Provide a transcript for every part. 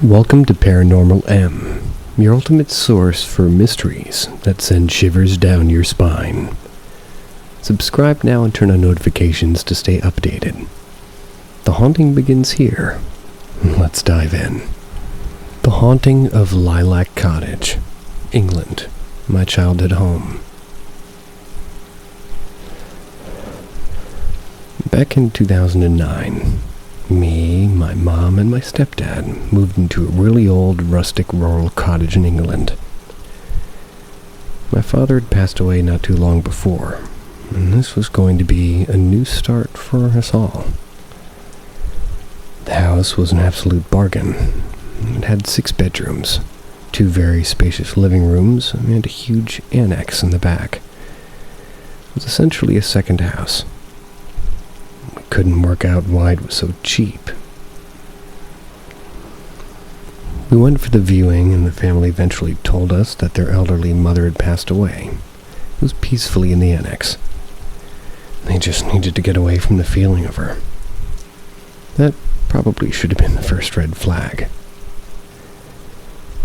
Welcome to Paranormal M, your ultimate source for mysteries that send shivers down your spine. Subscribe now and turn on notifications to stay updated. The haunting begins here. Let's dive in. The Haunting of Lilac Cottage, England, my childhood home. Back in 2009, me, my mom, and my stepdad moved into a really old, rustic, rural cottage in England. My father had passed away not too long before, and this was going to be a new start for us all. The house was an absolute bargain. It had 6 bedrooms, 2 very spacious living rooms, and a huge annex in the back. It was essentially a second house. Couldn't work out why it was so cheap. We went for the viewing, and the family eventually told us that their elderly mother had passed away. It was peacefully in the annex. They just needed to get away from the feeling of her. That probably should have been the first red flag.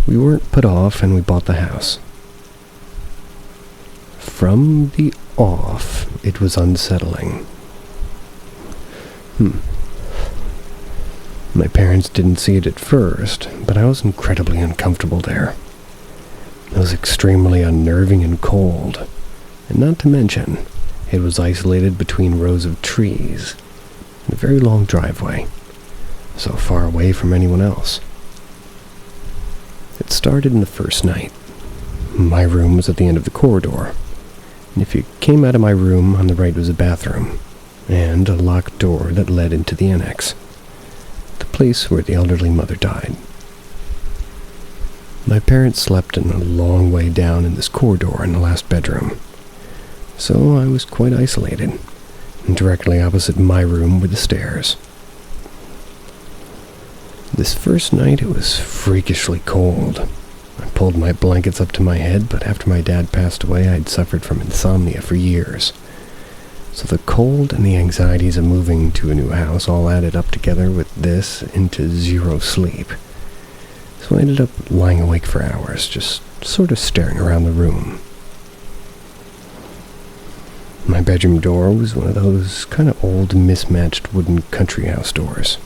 We weren't put off, and we bought the house. From the off, it was unsettling. My parents didn't see it at first, but I was incredibly uncomfortable there. It was extremely unnerving and cold, and not to mention, it was isolated between rows of trees, and a very long driveway, so far away from anyone else. It started in the first night. My room was at the end of the corridor, and if you came out of my room, on the right was a bathroom, and a locked door that led into the annex, the place where the elderly mother died. My parents slept in a long way down in this corridor in the last bedroom, so I was quite isolated, and directly opposite my room were the stairs. This first night it was freakishly cold. I pulled my blankets up to my head, but after my dad passed away I'd suffered from insomnia for years. So the cold and the anxieties of moving to a new house all added up together with this into zero sleep. So I ended up lying awake for hours, just sort of staring around the room. My bedroom door was one of those kind of old, mismatched wooden country house doors.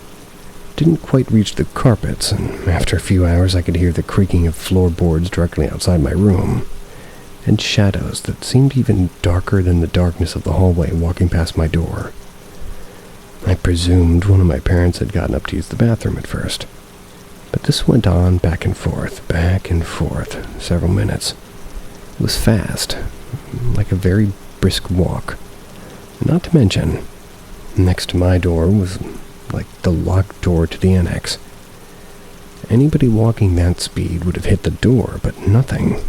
Didn't quite reach the carpets, and after a few hours I could hear the creaking of floorboards directly outside my room, and shadows that seemed even darker than the darkness of the hallway walking past my door. I presumed one of my parents had gotten up to use the bathroom at first, but this went on back and forth, several minutes. It was fast, like a very brisk walk. Not to mention, next to my door was like the locked door to the annex. Anybody walking that speed would have hit the door, but nothing.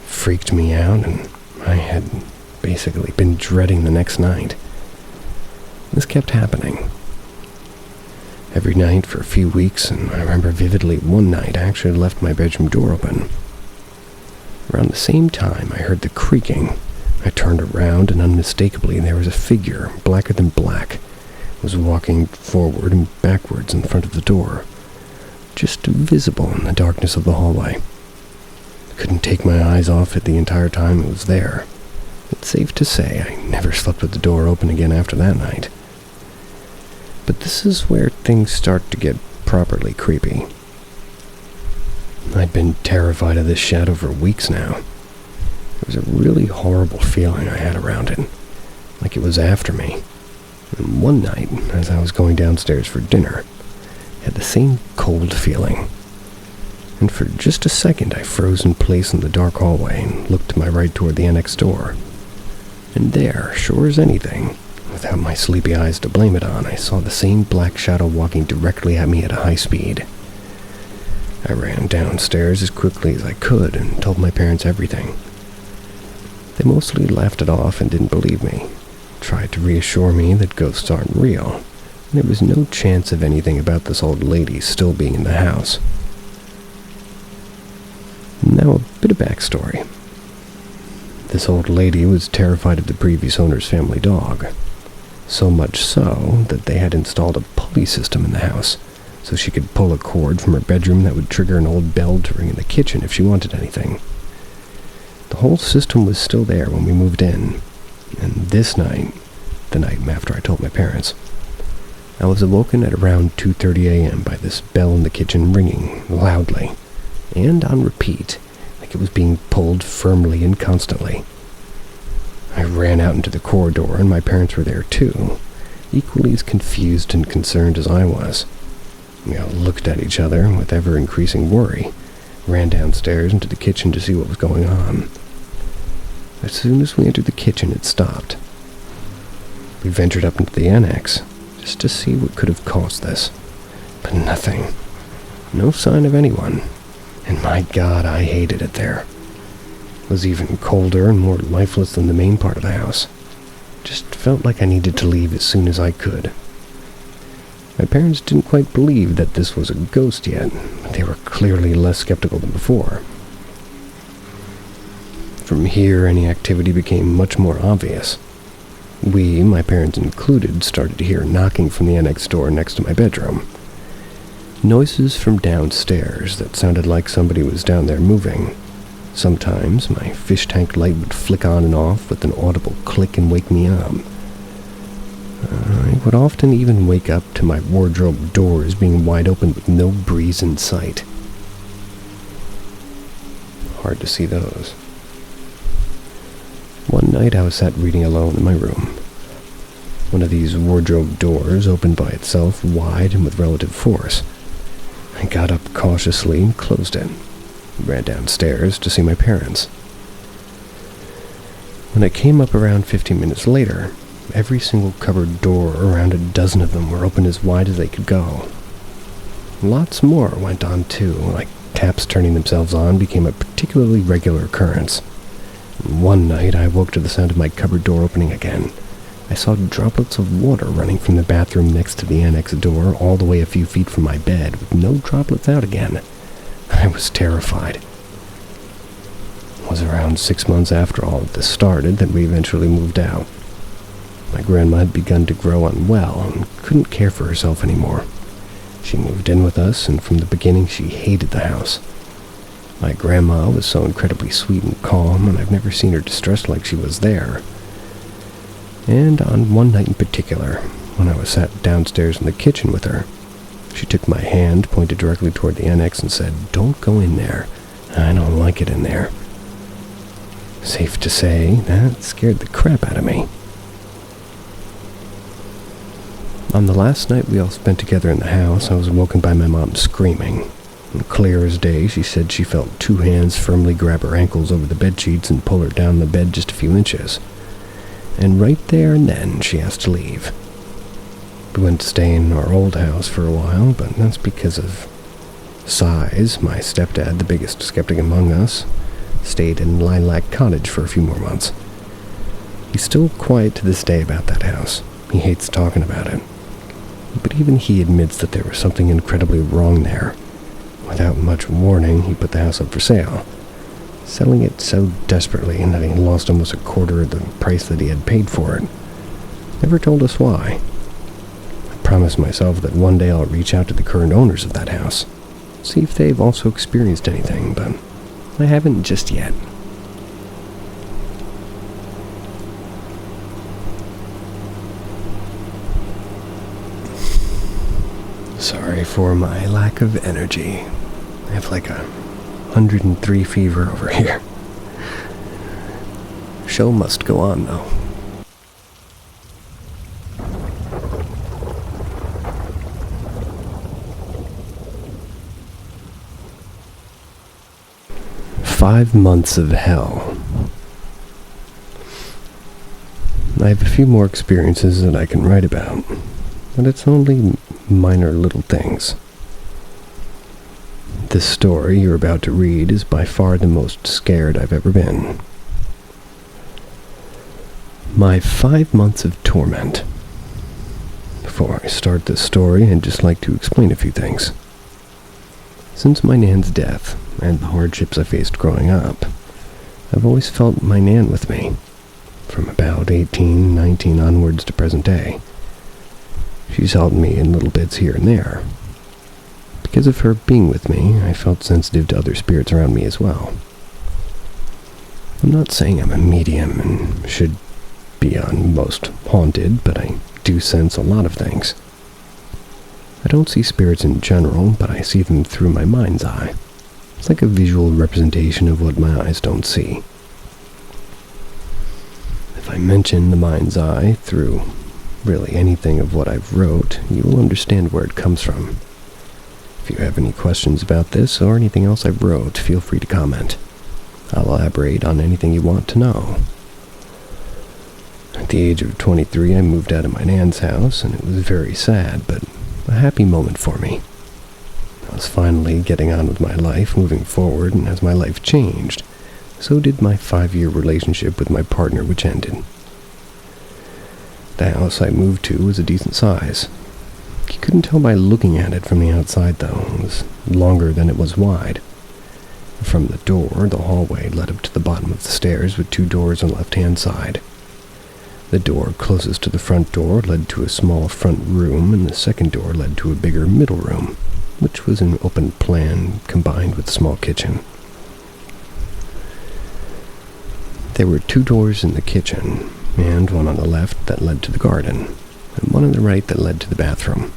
Freaked me out, and I had basically been dreading the next night. This kept happening. Every night for a few weeks, and I remember vividly one night I actually left my bedroom door open. Around the same time I heard the creaking. I turned around, and unmistakably there was a figure, blacker than black, was walking forward and backwards in front of the door, just visible in the darkness of the hallway. Couldn't take my eyes off it the entire time it was there. It's safe to say I never slept with the door open again after that night. But this is where things start to get properly creepy. I'd been terrified of this shadow for weeks now. There was a really horrible feeling I had around it, like it was after me. And one night, as I was going downstairs for dinner, I had the same cold feeling. And for just a second I froze in place in the dark hallway and looked to my right toward the annex door. And there, sure as anything, without my sleepy eyes to blame it on, I saw the same black shadow walking directly at me at a high speed. I ran downstairs as quickly as I could and told my parents everything. They mostly laughed it off and didn't believe me, tried to reassure me that ghosts aren't real, and there was no chance of anything about this old lady still being in the house. Now, a bit of backstory. This old lady was terrified of the previous owner's family dog, so much so that they had installed a pulley system in the house so she could pull a cord from her bedroom that would trigger an old bell to ring in the kitchen if she wanted anything. The whole system was still there when we moved in, and this night, the night after I told my parents, I was awoken at around 2:30 a.m. by this bell in the kitchen ringing loudly, and on repeat, like it was being pulled firmly and constantly. I ran out into the corridor, and my parents were there too, equally as confused and concerned as I was. We all looked at each other with ever-increasing worry, ran downstairs into the kitchen to see what was going on. As soon as we entered the kitchen, it stopped. We ventured up into the annex, just to see what could have caused this. But nothing. No sign of anyone. And my God, I hated it there. It was even colder and more lifeless than the main part of the house. Just felt like I needed to leave as soon as I could. My parents didn't quite believe that this was a ghost yet, but they were clearly less skeptical than before. From here, any activity became much more obvious. We, my parents included, started to hear knocking from the annex door next to my bedroom. Noises from downstairs that sounded like somebody was down there moving. Sometimes my fish tank light would flick on and off with an audible click and wake me up. I would often even wake up to my wardrobe doors being wide open with no breeze in sight. Hard to see those. One night I was sat reading alone in my room. One of these wardrobe doors opened by itself, wide and with relative force. I got up cautiously and closed it. Ran downstairs to see my parents. When I came up around 15 minutes later, every single cupboard door, around a dozen of them, were open as wide as they could go. Lots more went on too, like taps turning themselves on became a particularly regular occurrence. One night I woke to the sound of my cupboard door opening again. I saw droplets of water running from the bathroom next to the annex door all the way a few feet from my bed, with no droplets out again. I was terrified. It was around 6 months after all of this started that we eventually moved out. My grandma had begun to grow unwell and couldn't care for herself anymore. She moved in with us, and from the beginning she hated the house. My grandma was so incredibly sweet and calm, and I've never seen her distressed like she was there. And on one night in particular, when I was sat downstairs in the kitchen with her, she took my hand, pointed directly toward the annex, and said, "Don't go in there. I don't like it in there." Safe to say, that scared the crap out of me. On the last night we all spent together in the house, I was woken by my mom screaming. And clear as day, she said she felt 2 hands firmly grab her ankles over the bedsheets and pull her down the bed just a few inches. And right there and then, she asked to leave. We went to stay in our old house for a while, but that's because of size. My stepdad, the biggest skeptic among us, stayed in Lilac Cottage for a few more months. He's still quiet to this day about that house. He hates talking about it. But even he admits that there was something incredibly wrong there. Without much warning, he put the house up for sale, selling it so desperately that he lost almost a quarter of the price that he had paid for it. Never told us why. I promised myself that one day I'll reach out to the current owners of that house, see if they've also experienced anything, but I haven't just yet. Sorry for my lack of energy. I have like a 103 fever over here. Show must go on, though. "5 months of hell." I have a few more experiences that I can write about, but it's only minor little things. This story you're about to read is by far the most scared I've ever been. My 5 months of torment. Before I start this story, I'd just like to explain a few things. Since my nan's death, and the hardships I faced growing up, I've always felt my nan with me, from about 18, 19 onwards to present day. She's helped me in little bits here and there. Because of her being with me, I felt sensitive to other spirits around me as well. I'm not saying I'm a medium and should be on most haunted, but I do sense a lot of things. I don't see spirits in general, but I see them through my mind's eye. It's like a visual representation of what my eyes don't see. If I mention the mind's eye through really anything of what I've wrote, you will understand where it comes from. If you have any questions about this or anything else I've wrote, feel free to comment. I'll elaborate on anything you want to know. At the age of 23, I moved out of my nan's house, and it was very sad, but a happy moment for me. I was finally getting on with my life, moving forward, and as my life changed, so did my 5-year relationship with my partner, which ended. The house I moved to was a decent size. You couldn't tell by looking at it from the outside, though. It was longer than it was wide. From the door, the hallway led up to the bottom of the stairs with 2 doors on the left-hand side. The door closest to the front door led to a small front room, and the second door led to a bigger middle room, which was an open plan combined with a small kitchen. There were 2 doors in the kitchen, and one on the left that led to the garden, and one on the right that led to the bathroom.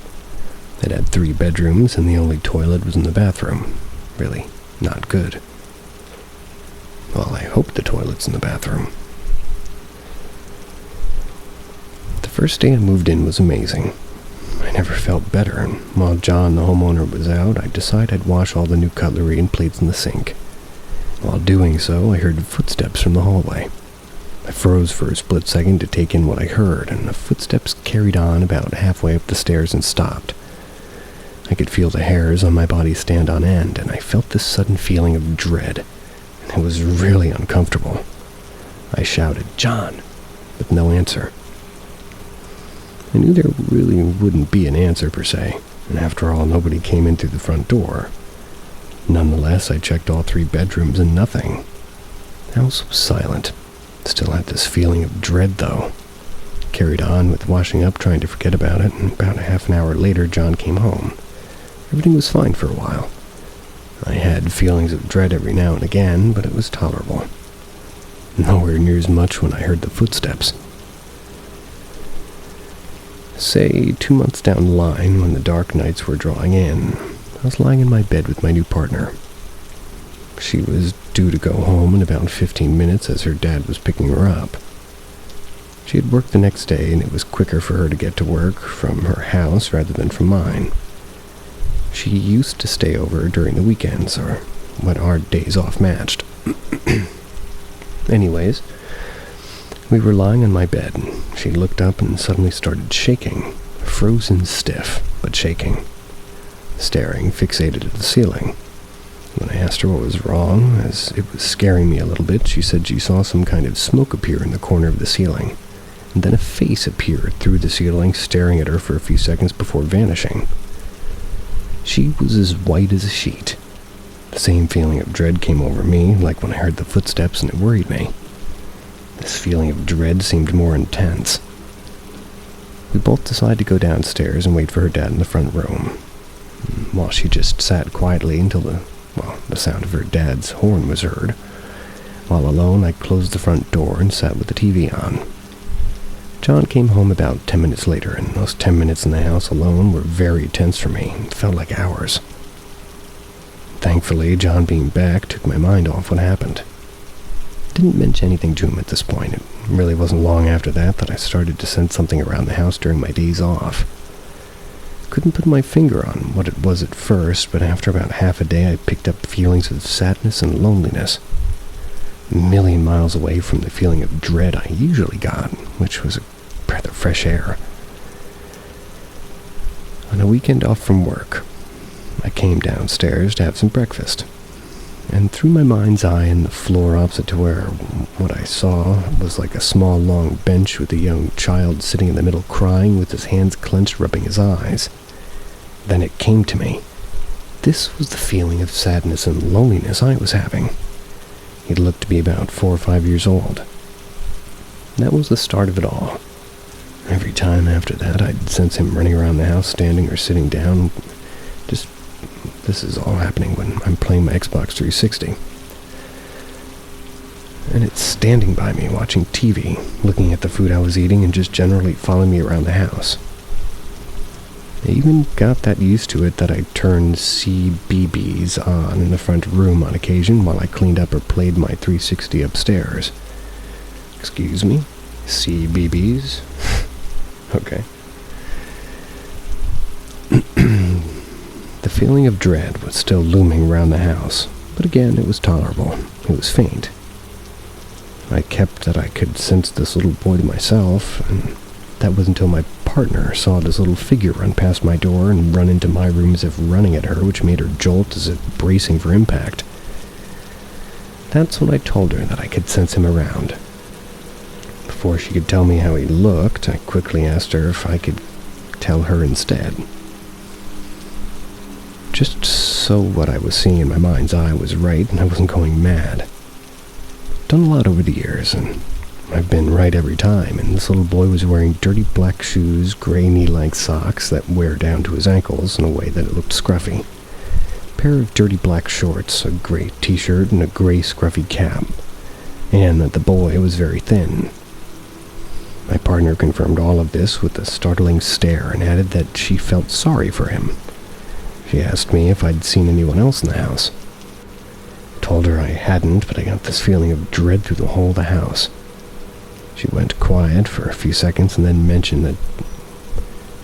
It had 3 bedrooms, and the only toilet was in the bathroom. Really not good. Well, I hope the toilet's in the bathroom. The first day I moved in was amazing. I never felt better, and while John, the homeowner, was out, I decided I'd wash all the new cutlery and plates in the sink. While doing so, I heard footsteps from the hallway. I froze for a split second to take in what I heard, and the footsteps carried on about halfway up the stairs and stopped. I could feel the hairs on my body stand on end, and I felt this sudden feeling of dread, and it was really uncomfortable. I shouted, "John," with no answer. I knew there really wouldn't be an answer per se, and after all, nobody came in through the front door. Nonetheless, I checked all 3 bedrooms and nothing. The house was silent. Still had this feeling of dread, though. Carried on with washing up, trying to forget about it, and about a half an hour later, John came home. Everything was fine for a while. I had feelings of dread every now and again, but it was tolerable. Nowhere near as much when I heard the footsteps. Say, 2 months down the line, when the dark nights were drawing in, I was lying in my bed with my new partner. She was due to go home in about 15 minutes as her dad was picking her up. She had work the next day, and it was quicker for her to get to work from her house rather than from mine. She used to stay over during the weekends, or when our days off matched. Anyways, we were lying on my bed, and she looked up and suddenly started shaking, frozen stiff, but shaking, staring fixated at the ceiling. When I asked her what was wrong, as it was scaring me a little bit, she said she saw some kind of smoke appear in the corner of the ceiling, and then a face appeared through the ceiling, staring at her for a few seconds before vanishing. She was as white as a sheet. The same feeling of dread came over me, like when I heard the footsteps, and it worried me. This feeling of dread seemed more intense. We both decided to go downstairs and wait for her dad in the front room, while she just sat quietly until the sound of her dad's horn was heard. While alone, I closed the front door and sat with the TV on. John came home about 10 minutes later, and those 10 minutes in the house alone were very tense for me. It felt like hours. Thankfully, John being back took my mind off what happened. I didn't mention anything to him at this point. It really wasn't long after that I started to sense something around the house during my days off. Couldn't put my finger on what it was at first, but after about half a day I picked up feelings of sadness and loneliness. A million miles away from the feeling of dread I usually got, which was a breath of fresh air. On a weekend off from work, I came downstairs to have some breakfast, and through my mind's eye in the floor opposite to where what I saw was like a small long bench with a young child sitting in the middle crying with his hands clenched rubbing his eyes. Then it came to me. This was the feeling of sadness and loneliness I was having. He looked to be about 4 or 5 years old. That was the start of it all. Every time after that, I'd sense him running around the house, standing or sitting down, just This is all happening when I'm playing my Xbox 360. And it's standing by me, watching TV, looking at the food I was eating, and just generally following me around the house. I even got that used to it that I turned CBBS on in the front room on occasion while I cleaned up or played my 360 upstairs. Excuse me? CBBS? Okay. The feeling of dread was still looming around the house, but again it was tolerable. It was faint. I kept that I could sense this little boy to myself, and that was until my partner saw this little figure run past my door and run into my room as if running at her, which made her jolt as if bracing for impact. That's when I told her that I could sense him around. Before she could tell me how he looked, I quickly asked her if I could tell her instead. Just so what I was seeing in my mind's eye was right and I wasn't going mad. Done a lot over the years, and I've been right every time, and this little boy was wearing dirty black shoes, gray knee-length socks that wear down to his ankles in a way that it looked scruffy, a pair of dirty black shorts, a gray t-shirt, and a gray scruffy cap, and that the boy was very thin. My partner confirmed all of this with a startling stare and added that she felt sorry for him. She asked me if I'd seen anyone else in the house. Told her I hadn't, but I got this feeling of dread through the whole of the house. She went quiet for a few seconds and then mentioned that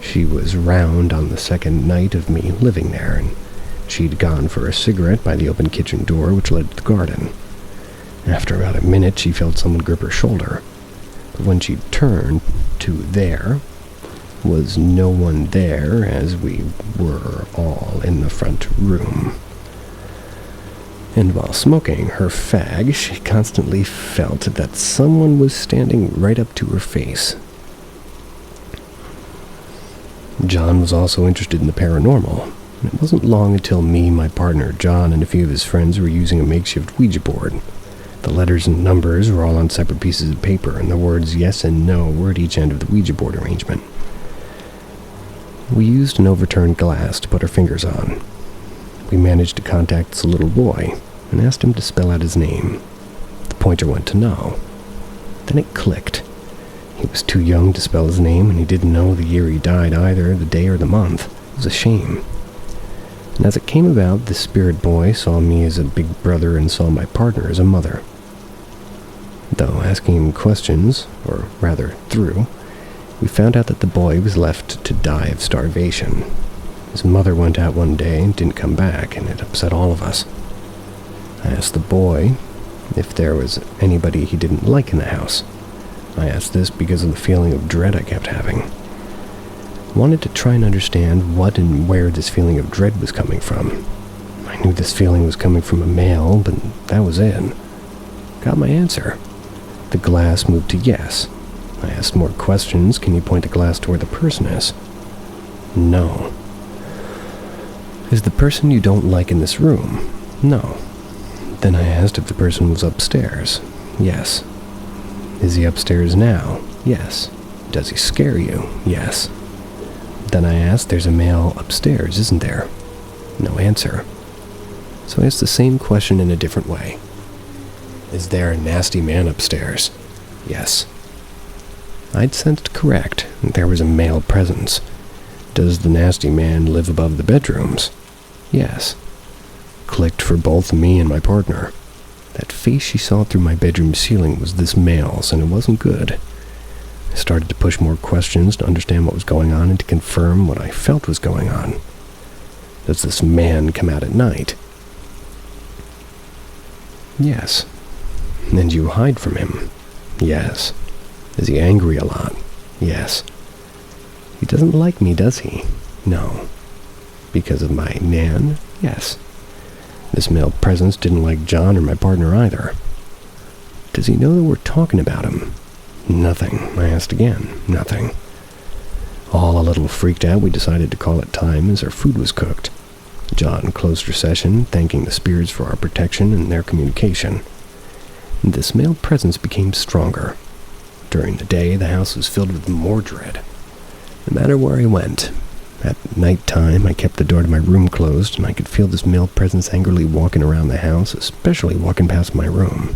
she was round on the second night of me living there, and she'd gone for a cigarette by the open kitchen door which led to the garden. After about a minute, she felt someone grip her shoulder, but when she turned to there was no one there, as we were all in the front room. And while smoking her fag, she constantly felt that someone was standing right up to her face. John was also interested in the paranormal, and it wasn't long until me, my partner, John, and a few of his friends were using a makeshift Ouija board. The letters and numbers were all on separate pieces of paper, and the words yes and no were at each end of the Ouija board arrangement. We used an overturned glass to put our fingers on. We managed to contact the little boy and asked him to spell out his name. The pointer went to no. Then it clicked. He was too young to spell his name, and he didn't know the year he died either, the day or the month. It was a shame. And as it came about, the spirit boy saw me as a big brother and saw my partner as a mother. Though asking him questions, or rather through, we found out that the boy was left to die of starvation. His mother went out one day and didn't come back, and it upset all of us. I asked the boy if there was anybody he didn't like in the house. I asked this because of the feeling of dread I kept having. I wanted to try and understand what and where this feeling of dread was coming from. I knew this feeling was coming from a male, but that was it. Got my answer. The glass moved to yes. I asked more questions. Can you point the glass to where the person is? No. Is the person you don't like in this room? No. Then I asked if the person was upstairs. Yes. Is he upstairs now? Yes. Does he scare you? Yes. Then I asked, there's a male upstairs, isn't there? No answer. So I asked the same question in a different way. Is there a nasty man upstairs? Yes. I'd sensed correct. There was a male presence. Does the nasty man live above the bedrooms? Yes. Clicked for both me and my partner. That face she saw through my bedroom ceiling was this male's, and it wasn't good. I started to push more questions to understand what was going on and to confirm what I felt was going on. Does this man come out at night? Yes. And you hide from him? Yes. Is he angry a lot? Yes. He doesn't like me, does he? No. Because of my nan? Yes. This male presence didn't like John or my partner either. Does he know that we're talking about him? Nothing. I asked again. Nothing. All a little freaked out, we decided to call it time as our food was cooked. John closed her session, thanking the spirits for our protection and their communication. This male presence became stronger. During the day, the house was filled with more dread. No matter where I went, At night time, I kept the door to my room closed, and I could feel this male presence angrily walking around the house, especially walking past my room.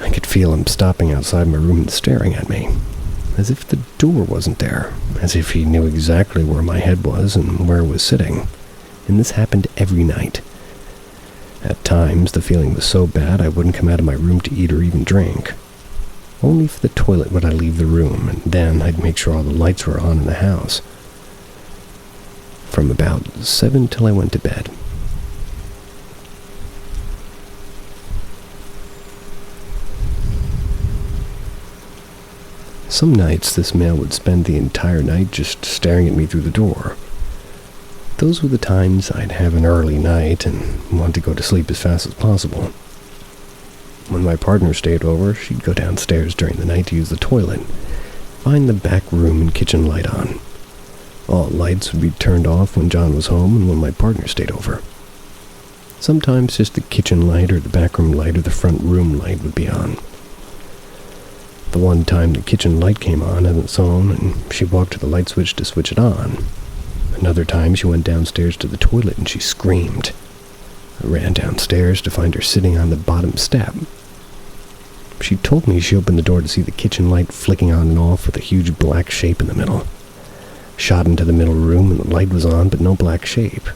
I could feel him stopping outside my room and staring at me, as if the door wasn't there, as if he knew exactly where my head was and where it was sitting. And this happened every night. At times, the feeling was so bad I wouldn't come out of my room to eat or even drink. Only for the toilet would I leave the room, and then I'd make sure all the lights were on in the house. From about 7 till I went to bed. Some nights this male would spend the entire night just staring at me through the door. Those were the times I'd have an early night and want to go to sleep as fast as possible. When my partner stayed over, she'd go downstairs during the night to use the toilet, find the back room and kitchen light on. All lights would be turned off when John was home and when my partner stayed over. Sometimes just the kitchen light or the back room light or the front room light would be on. The one time the kitchen light came on its own and she walked to the light switch to switch it on. Another time she went downstairs to the toilet and she screamed. I ran downstairs to find her sitting on the bottom step. She told me she opened the door to see the kitchen light flicking on and off with a huge black shape in the middle. Shot into the middle room and the light was on but no black shape.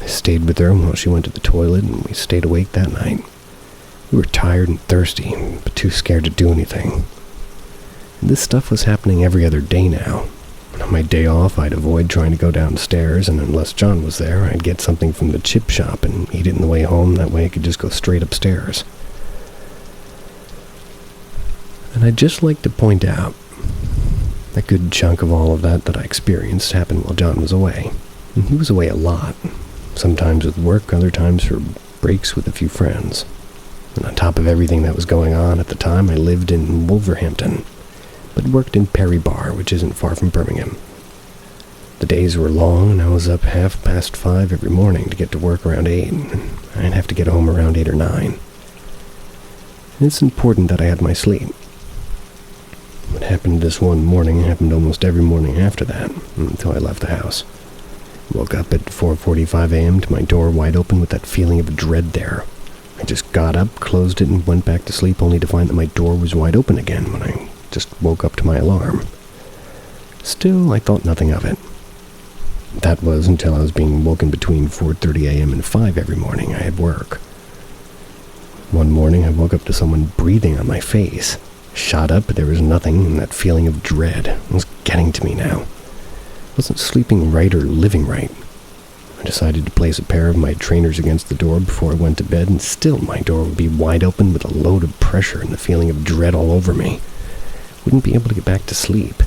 I stayed with her while she went to the toilet and we stayed awake that night. We were tired and thirsty, but too scared to do anything. And this stuff was happening every other day now. And on my day off, I'd avoid trying to go downstairs, and unless John was there, I'd get something from the chip shop and eat it on the way home. That way I could just go straight upstairs. And I'd just like to point out, a good chunk of all of that I experienced happened while John was away. And he was away a lot. Sometimes with work, other times for breaks with a few friends. And on top of everything that was going on at the time, I lived in Wolverhampton, but worked in Perry Bar, which isn't far from Birmingham. The days were long, and I was up 5:30 every morning to get to work around 8, and I'd have to get home around 8 or 9. And it's important that I had my sleep. What happened this one morning happened almost every morning after that, until I left the house. Woke up at 4:45 a.m. to my door wide open with that feeling of dread there. I just got up, closed it, and went back to sleep only to find that my door was wide open again when I just woke up to my alarm. Still, I thought nothing of it. That was until I was being woken between 4:30 a.m. and 5 every morning. I had work. One morning, I woke up to someone breathing on my face. Shot up, but there was nothing, and that feeling of dread was getting to me now. I wasn't sleeping right or living right. I decided to place a pair of my trainers against the door before I went to bed, and still my door would be wide open with a load of pressure and the feeling of dread all over me. Wouldn't be able to get back to sleep.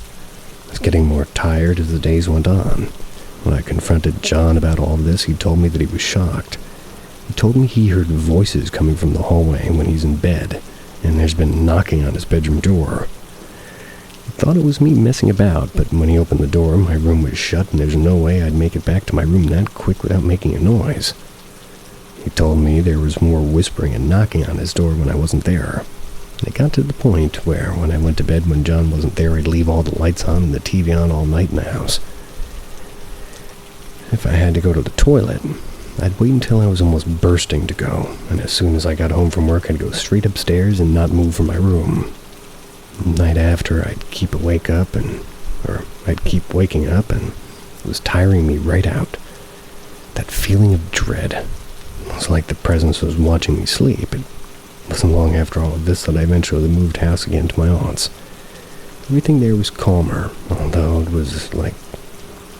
I was getting more tired as the days went on. When I confronted John about all of this, he told me that he was shocked. He told me he heard voices coming from the hallway when he's in bed, and there's been knocking on his bedroom door. He thought it was me messing about, but when he opened the door, my room was shut, and there's no way I'd make it back to my room that quick without making a noise. He told me there was more whispering and knocking on his door when I wasn't there. And it got to the point where, when I went to bed when John wasn't there, I'd leave all the lights on and the TV on all night in the house. If I had to go to the toilet, I'd wait until I was almost bursting to go, and as soon as I got home from work, I'd go straight upstairs and not move from my room. Night after, I'd keep waking up, and it was tiring me right out. That feeling of dread. It was like the presence was watching me sleep. It wasn't long after all of this that I eventually moved house again to my aunt's. Everything there was calmer, although it was like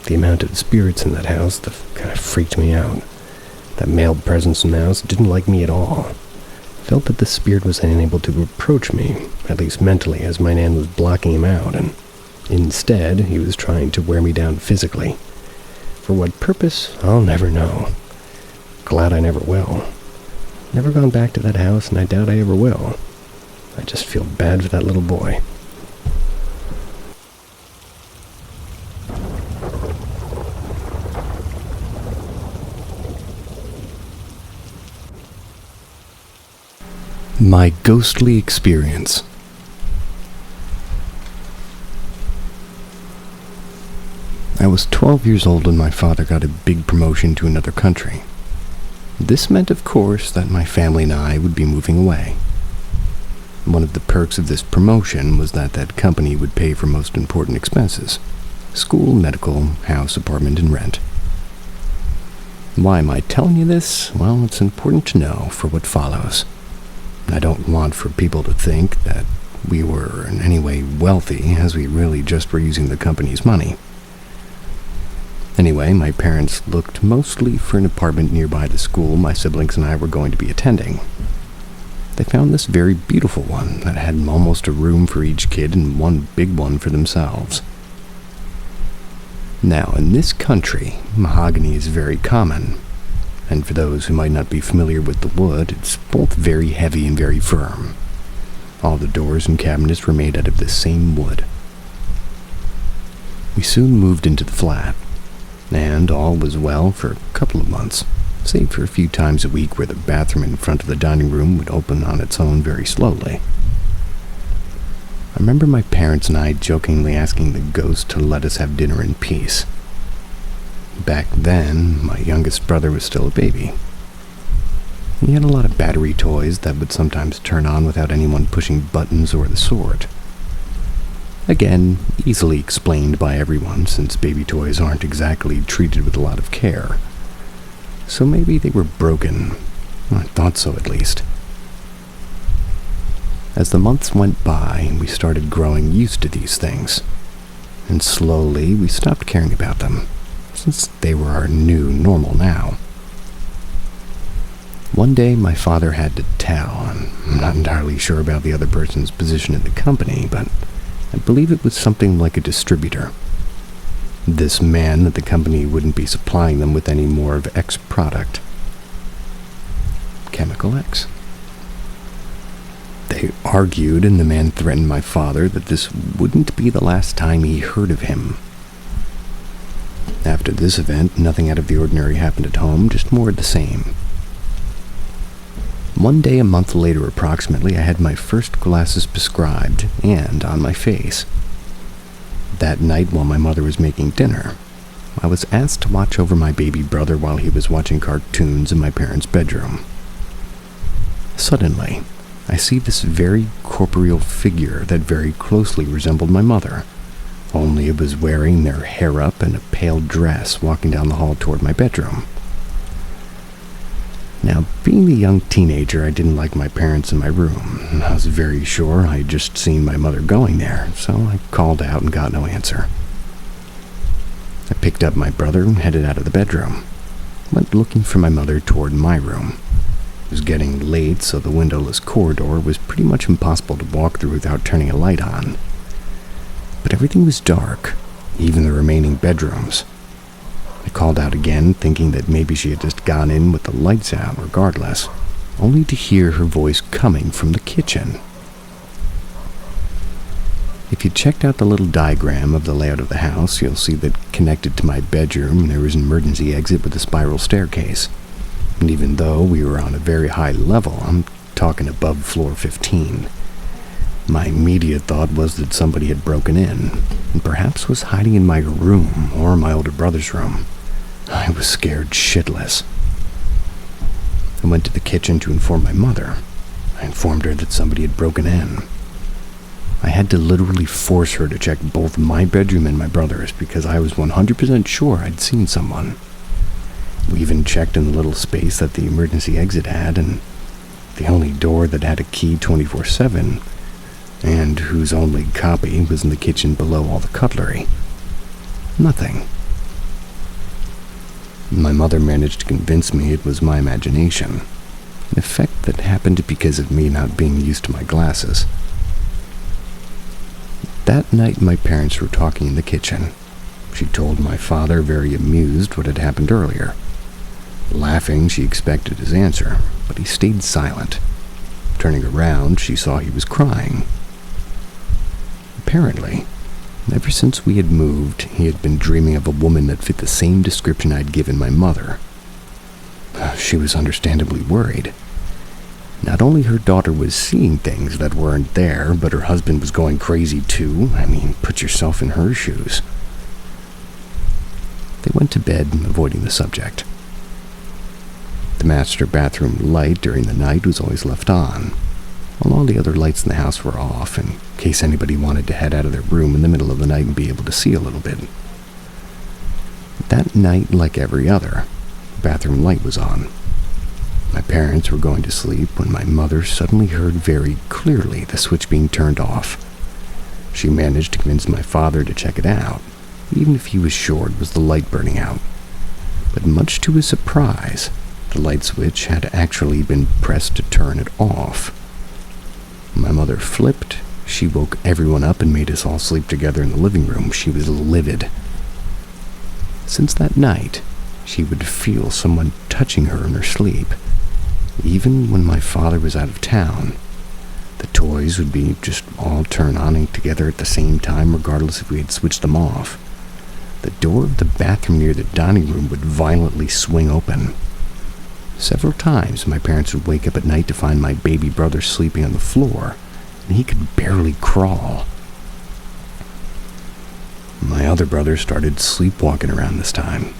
the amount of spirits in that house that kind of freaked me out. That male presence in the house didn't like me at all. Felt that the spirit was unable to approach me, at least mentally, as my nan was blocking him out, and instead he was trying to wear me down physically. For what purpose, I'll never know. Glad I never will. Never gone back to that house, and I doubt I ever will. I just feel bad for that little boy. My ghostly experience. I was 12 years old when my father got a big promotion to another country. This meant, of course, that my family and I would be moving away. One of the perks of this promotion was that that company would pay for most important expenses: school, medical, house, apartment, and rent. Why am I telling you this? Well, it's important to know for what follows. I don't want for people to think that we were in any way wealthy, as we really just were using the company's money. Anyway, my parents looked mostly for an apartment nearby the school my siblings and I were going to be attending. They found this very beautiful one that had almost a room for each kid and one big one for themselves. Now, in this country, mahogany is very common, and for those who might not be familiar with the wood, it's both very heavy and very firm. All the doors and cabinets were made out of the same wood. We soon moved into the flat, and all was well for a couple of months, save for a few times a week where the bathroom in front of the dining room would open on its own very slowly. I remember my parents and I jokingly asking the ghost to let us have dinner in peace. Back then, my youngest brother was still a baby. He had a lot of battery toys that would sometimes turn on without anyone pushing buttons or the sort. Again, easily explained by everyone, since baby toys aren't exactly treated with a lot of care. So maybe they were broken. I thought so, at least. As the months went by, we started growing used to these things, and slowly we stopped caring about them, since they were our new normal now. One day my father had to tell, and I'm not entirely sure about the other person's position in the company, but I believe it was something like a distributor. This man that the company wouldn't be supplying them with any more of X product. Chemical X. They argued, and the man threatened my father that this wouldn't be the last time he heard of him. After this event, nothing out of the ordinary happened at home, just more of the same. One day a month later approximately, I had my first glasses prescribed and on my face. That night while my mother was making dinner, I was asked to watch over my baby brother while he was watching cartoons in my parents' bedroom. Suddenly, I see this very corporeal figure that very closely resembled my mother, only it was wearing their hair up and a pale dress walking down the hall toward my bedroom. Now, being the young teenager, I didn't like my parents in my room. I was very sure I had just seen my mother going there, so I called out and got no answer. I picked up my brother and headed out of the bedroom, went looking for my mother toward my room. It was getting late, so the windowless corridor was pretty much impossible to walk through without turning a light on. But everything was dark, even the remaining bedrooms. I called out again, thinking that maybe she had just gone in with the lights out regardless, only to hear her voice coming from the kitchen. If you checked out the little diagram of the layout of the house, you'll see that connected to my bedroom there was an emergency exit with a spiral staircase. And even though we were on a very high level, I'm talking above floor 15, my immediate thought was that somebody had broken in, and perhaps was hiding in my room or my older brother's room. I was scared shitless. I went to the kitchen to inform my mother. I informed her that somebody had broken in. I had to literally force her to check both my bedroom and my brother's because I was 100% sure I'd seen someone. We even checked in the little space that the emergency exit had, and the only door that had a key 24/7, and whose only copy was in the kitchen below all the cutlery. Nothing. My mother managed to convince me it was my imagination, an effect that happened because of me not being used to my glasses. That night my parents were talking in the kitchen. She told my father, very amused, what had happened earlier. Laughing, she expected his answer, but he stayed silent. Turning around, she saw he was crying. Apparently, ever since we had moved, he had been dreaming of a woman that fit the same description I'd given my mother. She was understandably worried. Not only her daughter was seeing things that weren't there, but her husband was going crazy too. I mean, put yourself in her shoes. They went to bed, avoiding the subject. The master bathroom light during the night was always left on, while all the other lights in the house were off, in case anybody wanted to head out of their room in the middle of the night and be able to see a little bit. That night, like every other, the bathroom light was on. My parents were going to sleep when my mother suddenly heard very clearly the switch being turned off. She managed to convince my father to check it out, even if he was sure it was the light burning out. But much to his surprise, the light switch had actually been pressed to turn it off. My mother flipped. She woke everyone up and made us all sleep together in the living room. She was livid. Since that night, she would feel someone touching her in her sleep. Even when my father was out of town, the toys would be just all turn on together at the same time, regardless if we had switched them off. The door of the bathroom near the dining room would violently swing open. Several times, my parents would wake up at night to find my baby brother sleeping on the floor, and he could barely crawl. My other brother started sleepwalking around this time,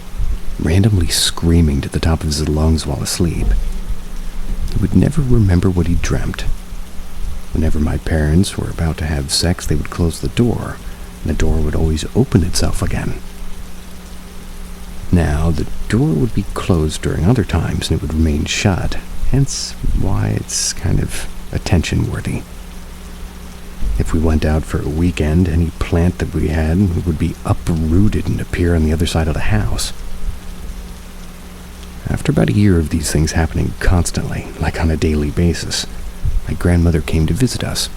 randomly screaming to the top of his lungs while asleep. He would never remember what he dreamt. Whenever my parents were about to have sex, they would close the door, and the door would always open itself again. Now, the door would be closed during other times, and it would remain shut, hence why it's kind of attention-worthy. If we went out for a weekend, any plant that we had would be uprooted and appear on the other side of the house. After about a year of these things happening constantly, like on a daily basis, my grandmother came to visit us.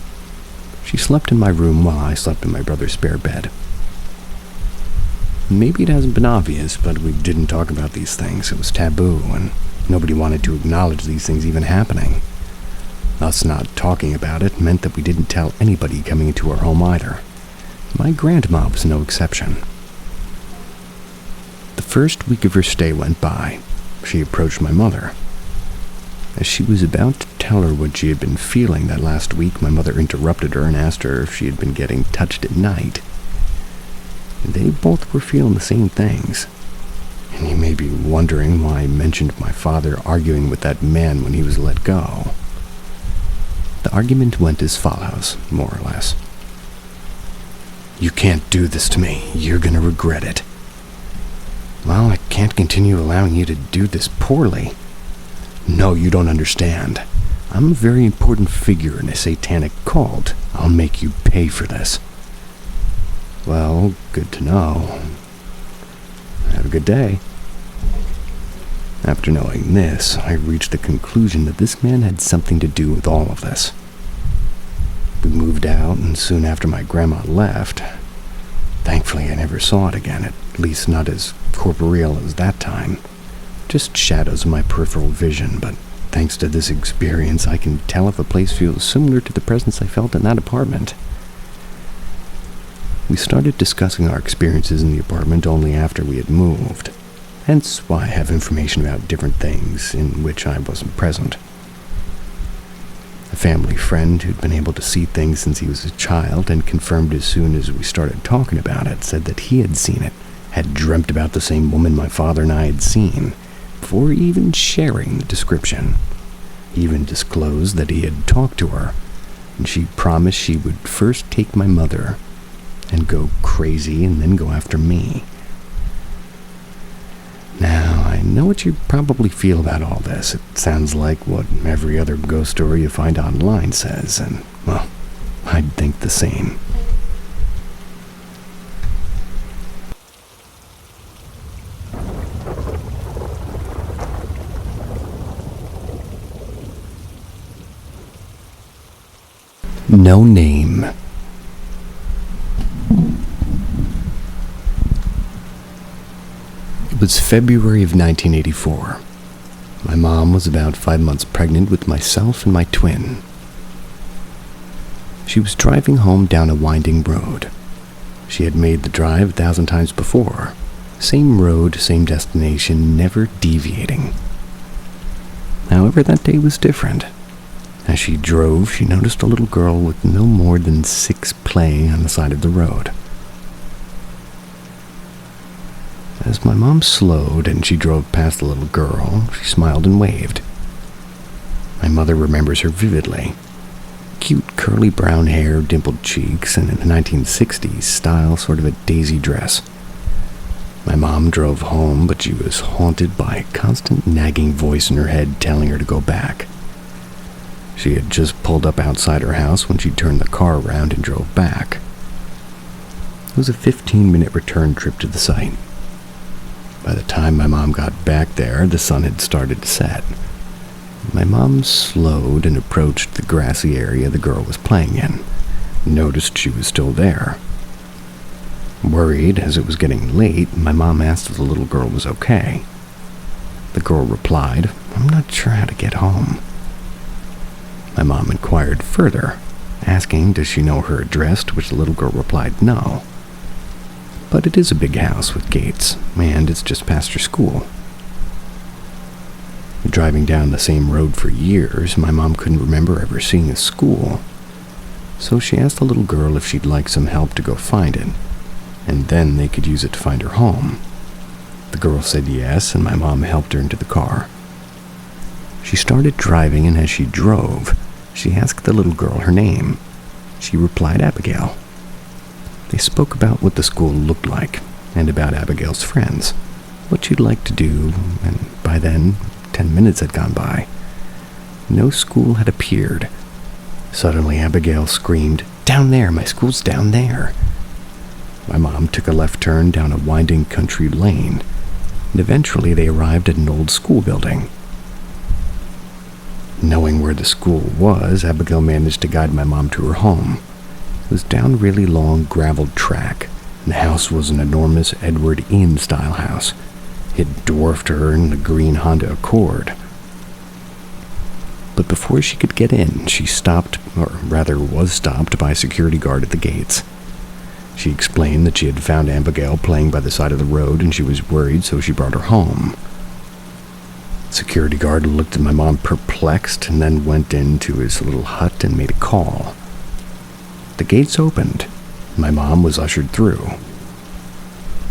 She slept in my room while I slept in my brother's spare bed. Maybe it hasn't been obvious, but we didn't talk about these things. It was taboo, and nobody wanted to acknowledge these things even happening. Us not talking about it meant that we didn't tell anybody coming into our home either. My grandma was no exception. The first week of her stay went by. She approached my mother. As she was about to tell her what she had been feeling that last week, my mother interrupted her and asked her if she had been getting touched at night. They both were feeling the same things. And you may be wondering why I mentioned my father arguing with that man when he was let go. The argument went as follows, more or less. "You can't do this to me. You're gonna regret it." "Well, I can't continue allowing you to do this poorly." "No, you don't understand. I'm a very important figure in a satanic cult. I'll make you pay for this." "Well, good to know. Have a good day." After knowing this, I reached the conclusion that this man had something to do with all of this. We moved out, and soon after my grandma left, thankfully I never saw it again, at least not as corporeal as that time. Just shadows of my peripheral vision, but thanks to this experience, I can tell if a place feels similar to the presence I felt in that apartment. We started discussing our experiences in the apartment only after we had moved, hence why I have information about different things in which I wasn't present. A family friend who'd been able to see things since he was a child and confirmed as soon as we started talking about it said that he had seen it, had dreamt about the same woman my father and I had seen, before even sharing the description. He even disclosed that he had talked to her, and she promised she would first take my mother and go crazy and then go after me. Now, I know what you probably feel about all this. It sounds like what every other ghost story you find online says, and, well, I'd think the same. No name. It was February of 1984. My mom was about 5 months pregnant with myself and my twin. She was driving home down a winding road. She had made the drive 1,000 times before. Same road, same destination, never deviating. However, that day was different. As she drove, she noticed a little girl with no more than 6 playing on the side of the road. As my mom slowed and she drove past the little girl, she smiled and waved. My mother remembers her vividly. Cute curly brown hair, dimpled cheeks, and in the 1960s style, sort of a daisy dress. My mom drove home, but she was haunted by a constant nagging voice in her head telling her to go back. She had just pulled up outside her house when she turned the car around and drove back. It was a 15-minute return trip to the site. By the time my mom got back there, the sun had started to set. My mom slowed and approached the grassy area the girl was playing in, noticed she was still there. Worried, as it was getting late, my mom asked if the little girl was okay. The girl replied, "I'm not sure how to get home." My mom inquired further, asking does she know her address, to which the little girl replied no. But it is a big house with gates, and it's just past her school. Driving down the same road for years, my mom couldn't remember ever seeing a school. So she asked the little girl if she'd like some help to go find it, and then they could use it to find her home. The girl said yes, and my mom helped her into the car. She started driving, and as she drove, she asked the little girl her name. She replied Abigail. They spoke about what the school looked like, and about Abigail's friends, what she'd like to do, and by then, 10 minutes had gone by. No school had appeared. Suddenly, Abigail screamed, "Down there! My school's down there!" My mom took a left turn down a winding country lane, and eventually they arrived at an old school building. Knowing where the school was, Abigail managed to guide my mom to her home. It was down a really long graveled track, and the house was an enormous Edward Inn-style house. It dwarfed her in the green Honda Accord. But before she could get in, she stopped, or rather was stopped, by a security guard at the gates. She explained that she had found Abigail playing by the side of the road and she was worried, so she brought her home. The security guard looked at my mom perplexed and then went into his little hut and made a call. The gates opened. My mom was ushered through.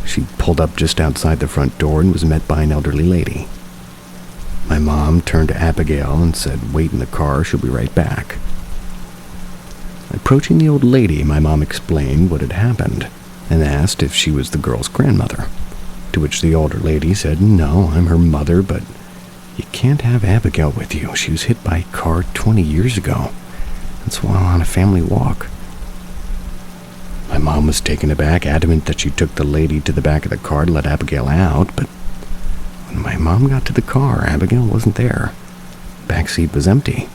She pulled up just outside the front door and was met by an elderly lady. My mom turned to Abigail and said, "Wait in the car, she'll be right back." Approaching the old lady, my mom explained what had happened and asked if she was the girl's grandmother, to which the older lady said, "No, I'm her mother, but you can't have Abigail with you. She was hit by a car 20 years ago. That's while on a family walk." My mom was taken aback, adamant that she took the lady to the back of the car to let Abigail out, but when my mom got to the car, Abigail wasn't there. The back seat was empty.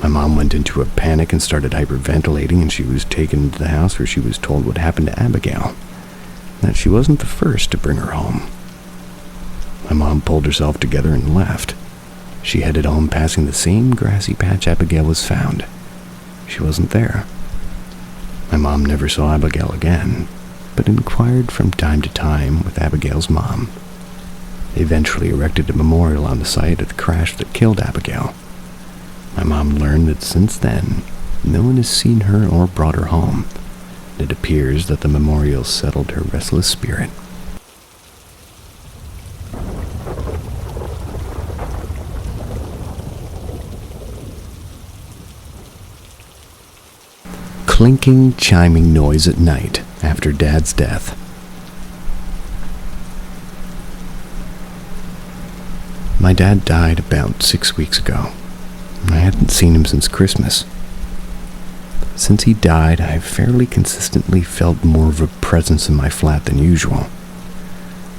My mom went into a panic and started hyperventilating, and she was taken into the house where she was told what happened to Abigail, that she wasn't the first to bring her home. My mom pulled herself together and left. She headed home passing the same grassy patch Abigail was found. She wasn't there. My mom never saw Abigail again, but inquired from time to time with Abigail's mom. They eventually erected a memorial on the site of the crash that killed Abigail. My mom learned that since then, no one has seen her or brought her home. It appears that the memorial settled her restless spirit. Clinking, chiming noise at night after Dad's death. My dad died about 6 weeks ago. I hadn't seen him since Christmas. Since he died, I've fairly consistently felt more of a presence in my flat than usual.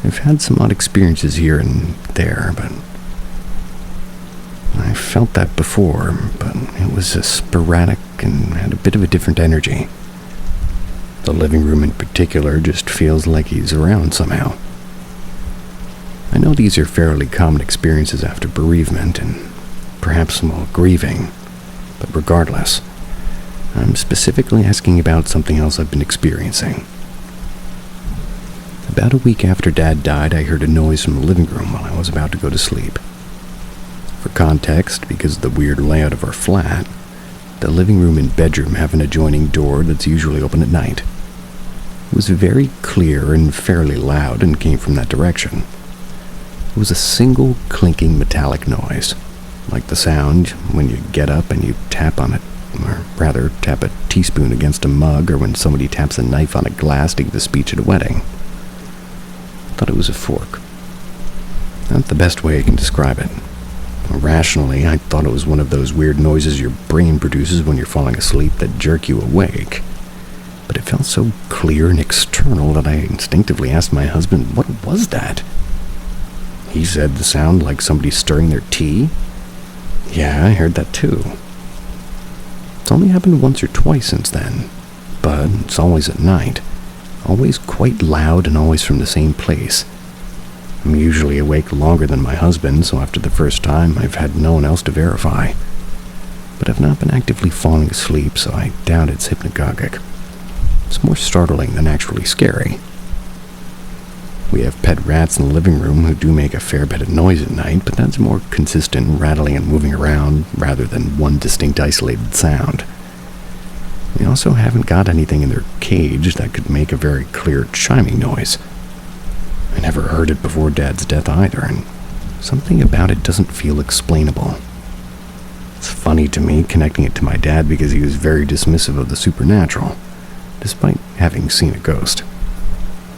I've had some odd experiences here and there, but I felt that before, but it was sporadic and had a bit of a different energy. The living room in particular just feels like he's around somehow. I know these are fairly common experiences after bereavement and perhaps while grieving, but regardless, I'm specifically asking about something else I've been experiencing. About a week after Dad died, I heard a noise from the living room while I was about to go to sleep. For context, because of the weird layout of our flat, the living room and bedroom have an adjoining door that's usually open at night. It was very clear and fairly loud and came from that direction. It was a single clinking metallic noise, like the sound when you get up and you tap on it, or rather tap a teaspoon against a mug, or when somebody taps a knife on a glass to give a speech at a wedding. I thought it was a fork. Not the best way I can describe it. Rationally, I thought it was one of those weird noises your brain produces when you're falling asleep that jerk you awake. But it felt so clear and external that I instinctively asked my husband, what was that? He said the sound like somebody stirring their tea. Yeah, I heard that too. It's only happened once or twice since then, but it's always at night. Always quite loud and always from the same place. I'm usually awake longer than my husband, so after the first time, I've had no one else to verify. But I've not been actively falling asleep, so I doubt it's hypnagogic. It's more startling than actually scary. We have pet rats in the living room who do make a fair bit of noise at night, but that's more consistent rattling and moving around rather than one distinct isolated sound. We also haven't got anything in their cage that could make a very clear chiming noise. I never heard it before Dad's death either, and something about it doesn't feel explainable. It's funny to me connecting it to my dad because he was very dismissive of the supernatural, despite having seen a ghost.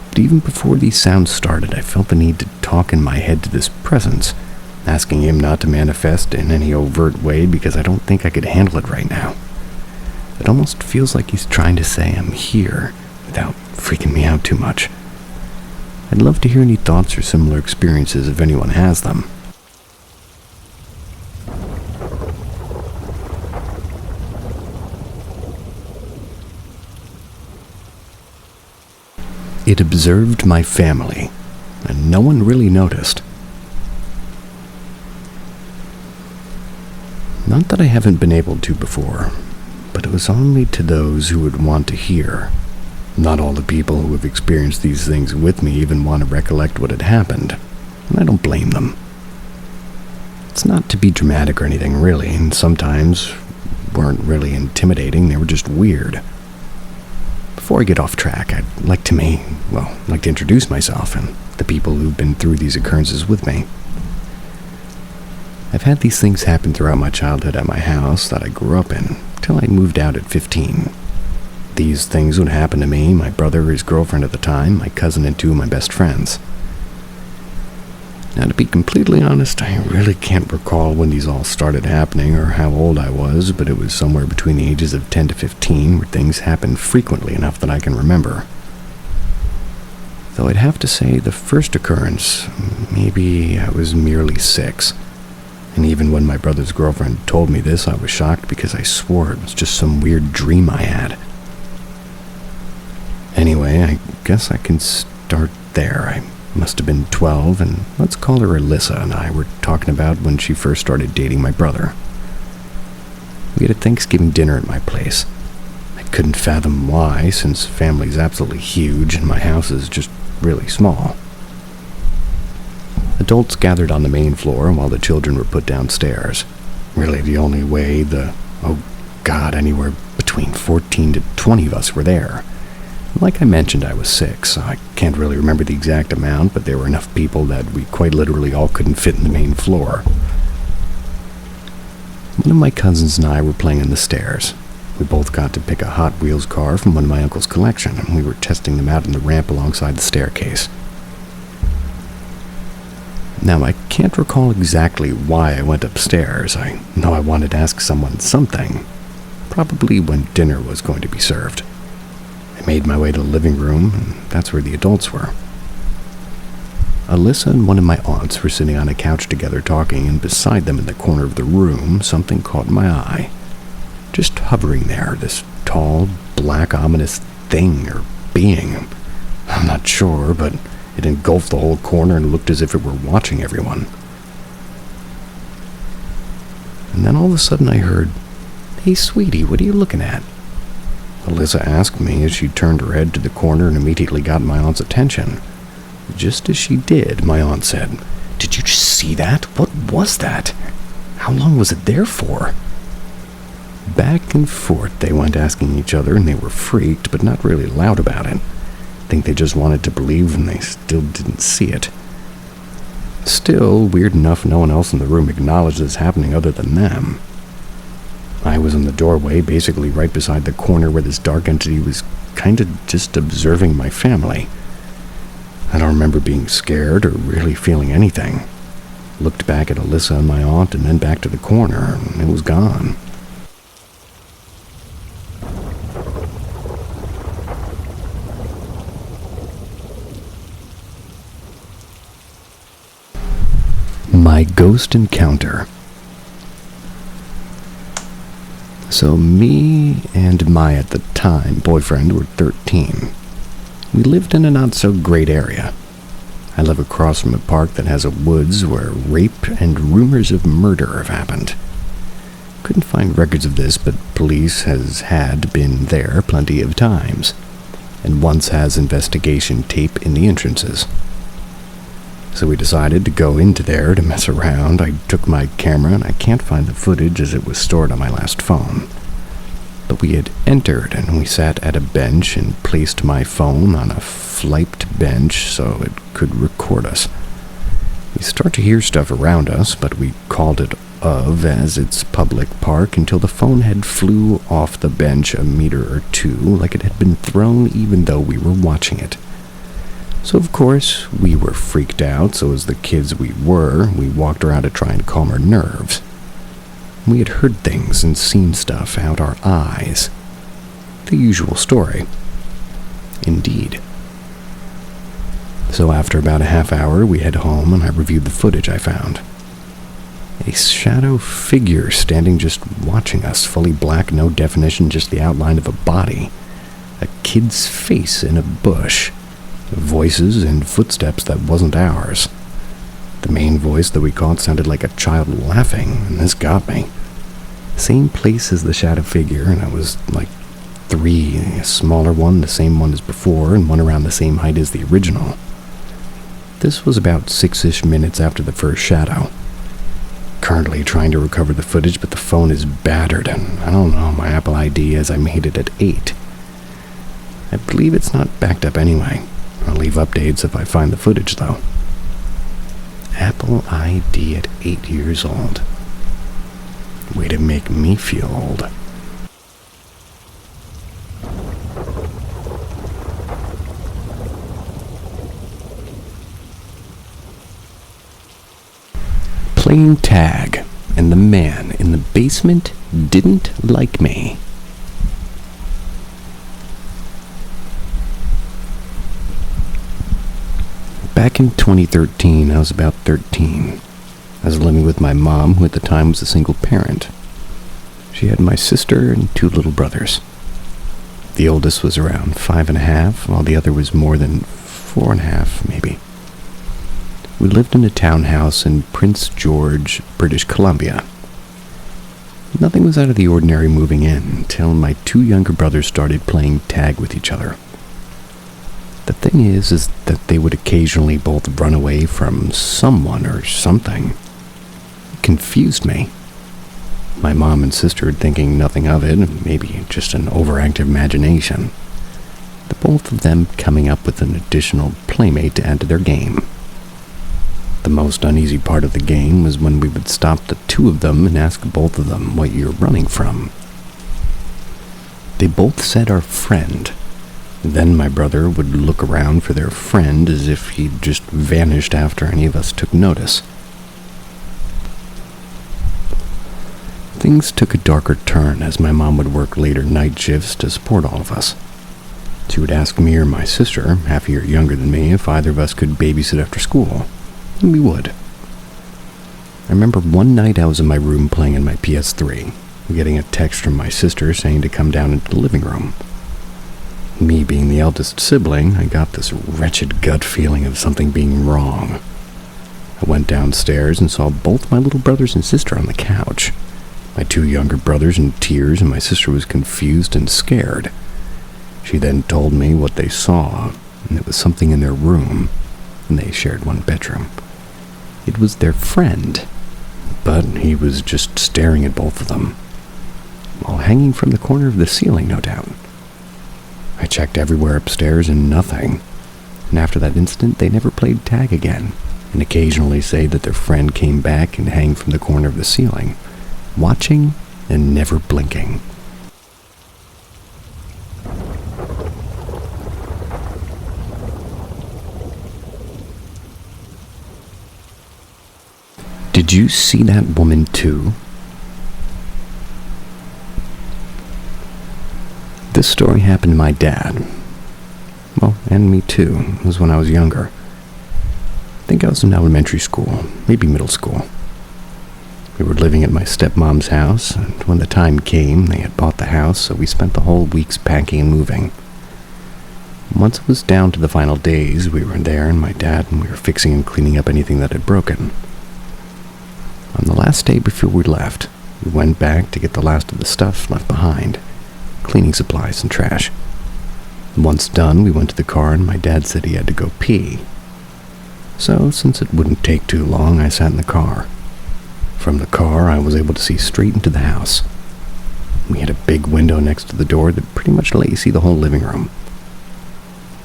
But even before these sounds started, I felt the need to talk in my head to this presence, asking him not to manifest in any overt way because I don't think I could handle it right now. It almost feels like he's trying to say I'm here without freaking me out too much. I'd love to hear any thoughts or similar experiences if anyone has them. It observed my family, and no one really noticed. Not that I haven't been able to before, but it was only to those who would want to hear. Not all the people who have experienced these things with me even want to recollect what had happened, and I don't blame them. It's not to be dramatic or anything really, and sometimes weren't really intimidating, they were just weird. Before I get off track, I'd like to introduce myself and the people who've been through these occurrences with me. I've had these things happen throughout my childhood at my house that I grew up in, till I moved out at 15. These things would happen to me, my brother, his girlfriend at the time, my cousin, and two of my best friends. Now, to be completely honest, I really can't recall when these all started happening or how old I was, but it was somewhere between the ages of 10 to 15 where things happened frequently enough that I can remember. Though I'd have to say the first occurrence, maybe I was merely 6. And even when my brother's girlfriend told me this, I was shocked because I swore it was just some weird dream I had. Anyway, I guess I can start there. I must have been 12, and let's call her Alyssa and I were talking about when she first started dating my brother. We had a Thanksgiving dinner at my place. I couldn't fathom why, since family's absolutely huge and my house is just really small. Adults gathered on the main floor while the children were put downstairs. Really the only way anywhere between 14 to 20 of us were there. Like I mentioned, I was 6, so I can't really remember the exact amount, but there were enough people that we quite literally all couldn't fit in the main floor. One of my cousins and I were playing on the stairs. We both got to pick a Hot Wheels car from one of my uncle's collection, and we were testing them out on the ramp alongside the staircase. Now, I can't recall exactly why I went upstairs. I know I wanted to ask someone something, probably when dinner was going to be served. I made my way to the living room, and that's where the adults were. Alyssa and one of my aunts were sitting on a couch together talking, and beside them in the corner of the room, something caught my eye. Just hovering there, this tall, black, ominous thing or being. I'm not sure, but it engulfed the whole corner and looked as if it were watching everyone. And then all of a sudden I heard, "Hey, sweetie, what are you looking at?" Alyssa asked me as she turned her head to the corner and immediately got my aunt's attention. Just as she did, my aunt said, "Did you just see that? What was that? How long was it there for?" Back and forth they went asking each other, and they were freaked, but not really loud about it. think they just wanted to believe and they still didn't see it. Still, weird enough, no one else in the room acknowledged this happening other than them. I was in the doorway, basically right beside the corner where this dark entity was kind of just observing my family. I don't remember being scared or really feeling anything. Looked back at Alyssa and my aunt and then back to the corner, and it was gone. My ghost encounter. So me and my, at the time, boyfriend were 13. We lived in a not-so-great area. I live across from a park that has a woods where rape and rumors of murder have happened. Couldn't find records of this, but police had been there plenty of times, and once has investigation tape in the entrances. So we decided to go into there to mess around. I took my camera, and I can't find the footage as it was stored on my last phone. But we had entered, and we sat at a bench and placed my phone on a flipped bench so it could record us. We start to hear stuff around us, but we called it of as it's public park until the phone head flew off the bench a meter or two like it had been thrown even though we were watching it. So of course, we were freaked out, so as the kids we were, we walked around to try and calm our nerves. We had heard things and seen stuff out our eyes. The usual story. Indeed. So after about a half hour, we head home and I reviewed the footage I found. A shadow figure standing just watching us, fully black, no definition, just the outline of a body. A kid's face in a bush. Voices and footsteps that wasn't ours. The main voice that we caught sounded like a child laughing, and this got me. Same place as the shadow figure, and I was like 3, a smaller one, the same one as before, and one around the same height as the original. This was about 6-ish minutes after the first shadow. Currently trying to recover the footage, but the phone is battered, and I don't know my Apple ID as I made it at 8. I believe it's not backed up anyway. I'll leave updates if I find the footage, though. Apple ID at 8 years old. Way to make me feel old. Playing tag, and the man in the basement didn't like me. Back in 2013, I was about 13. I was living with my mom, who at the time was a single parent. She had my sister and 2 little brothers. The oldest was around 5.5, while the other was more than 4.5, maybe. We lived in a townhouse in Prince George, British Columbia. Nothing was out of the ordinary moving in until my 2 younger brothers started playing tag with each other. The thing is that they would occasionally both run away from someone or something. It confused me. My mom and sister thinking nothing of it, maybe just an overactive imagination. The both of them coming up with an additional playmate to add to their game. The most uneasy part of the game was when we would stop the 2 of them and ask both of them what you're running from. They both said our friend. Then my brother would look around for their friend as if he'd just vanished after any of us took notice. Things took a darker turn as my mom would work later night shifts to support all of us. She would ask me or my sister, half a year younger than me, if either of us could babysit after school. And we would. I remember one night I was in my room playing on my PS3, getting a text from my sister saying to come down into the living room. Me being the eldest sibling, I got this wretched gut feeling of something being wrong. I went downstairs and saw both my little brothers and sister on the couch. My 2 younger brothers in tears, and my sister was confused and scared. She then told me what they saw, and it was something in their room, and they shared one bedroom. It was their friend, but he was just staring at both of them, while hanging from the corner of the ceiling, no doubt. I checked everywhere upstairs and nothing. And after that incident, they never played tag again, and occasionally say that their friend came back and hang from the corner of the ceiling, watching and never blinking. Did you see that woman too? This story happened to my dad. Well, and me too. It was when I was younger. I think I was in elementary school, maybe middle school. We were living at my stepmom's house, and when the time came, they had bought the house, so we spent the whole weeks packing and moving. Once it was down to the final days, we were there, and my dad and we were fixing and cleaning up anything that had broken. On the last day before we left, we went back to get the last of the stuff left behind, cleaning supplies and trash. Once done, we went to the car and my dad said he had to go pee. So, since it wouldn't take too long, I sat in the car. From the car, I was able to see straight into the house. We had a big window next to the door that pretty much let you see the whole living room.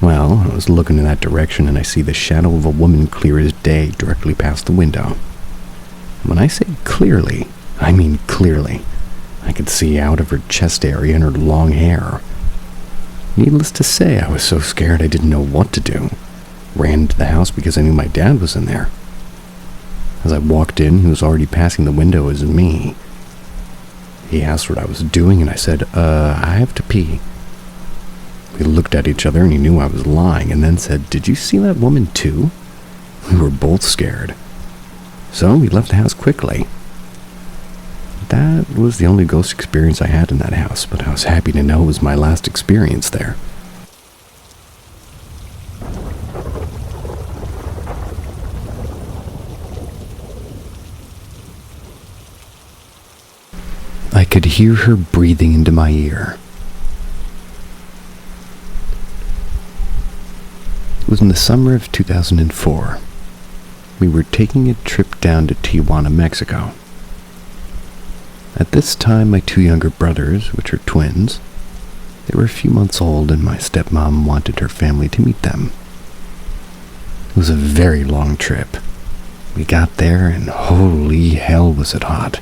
Well, I was looking in that direction and I see the shadow of a woman clear as day directly past the window. When I say clearly, I mean clearly. I could see out of her chest area and her long hair. Needless to say, I was so scared I didn't know what to do. Ran into the house because I knew my dad was in there. As I walked in, he was already passing the window as me. He asked what I was doing and I said, I have to pee. We looked at each other and he knew I was lying and then said, did you see that woman too? We were both scared. So we left the house quickly. That was the only ghost experience I had in that house, but I was happy to know it was my last experience there. I could hear her breathing into my ear. It was in the summer of 2004. We were taking a trip down to Tijuana, Mexico. At this time, my two younger brothers, which are twins, they were a few months old and my stepmom wanted her family to meet them. It was a very long trip. We got there and holy hell was it hot.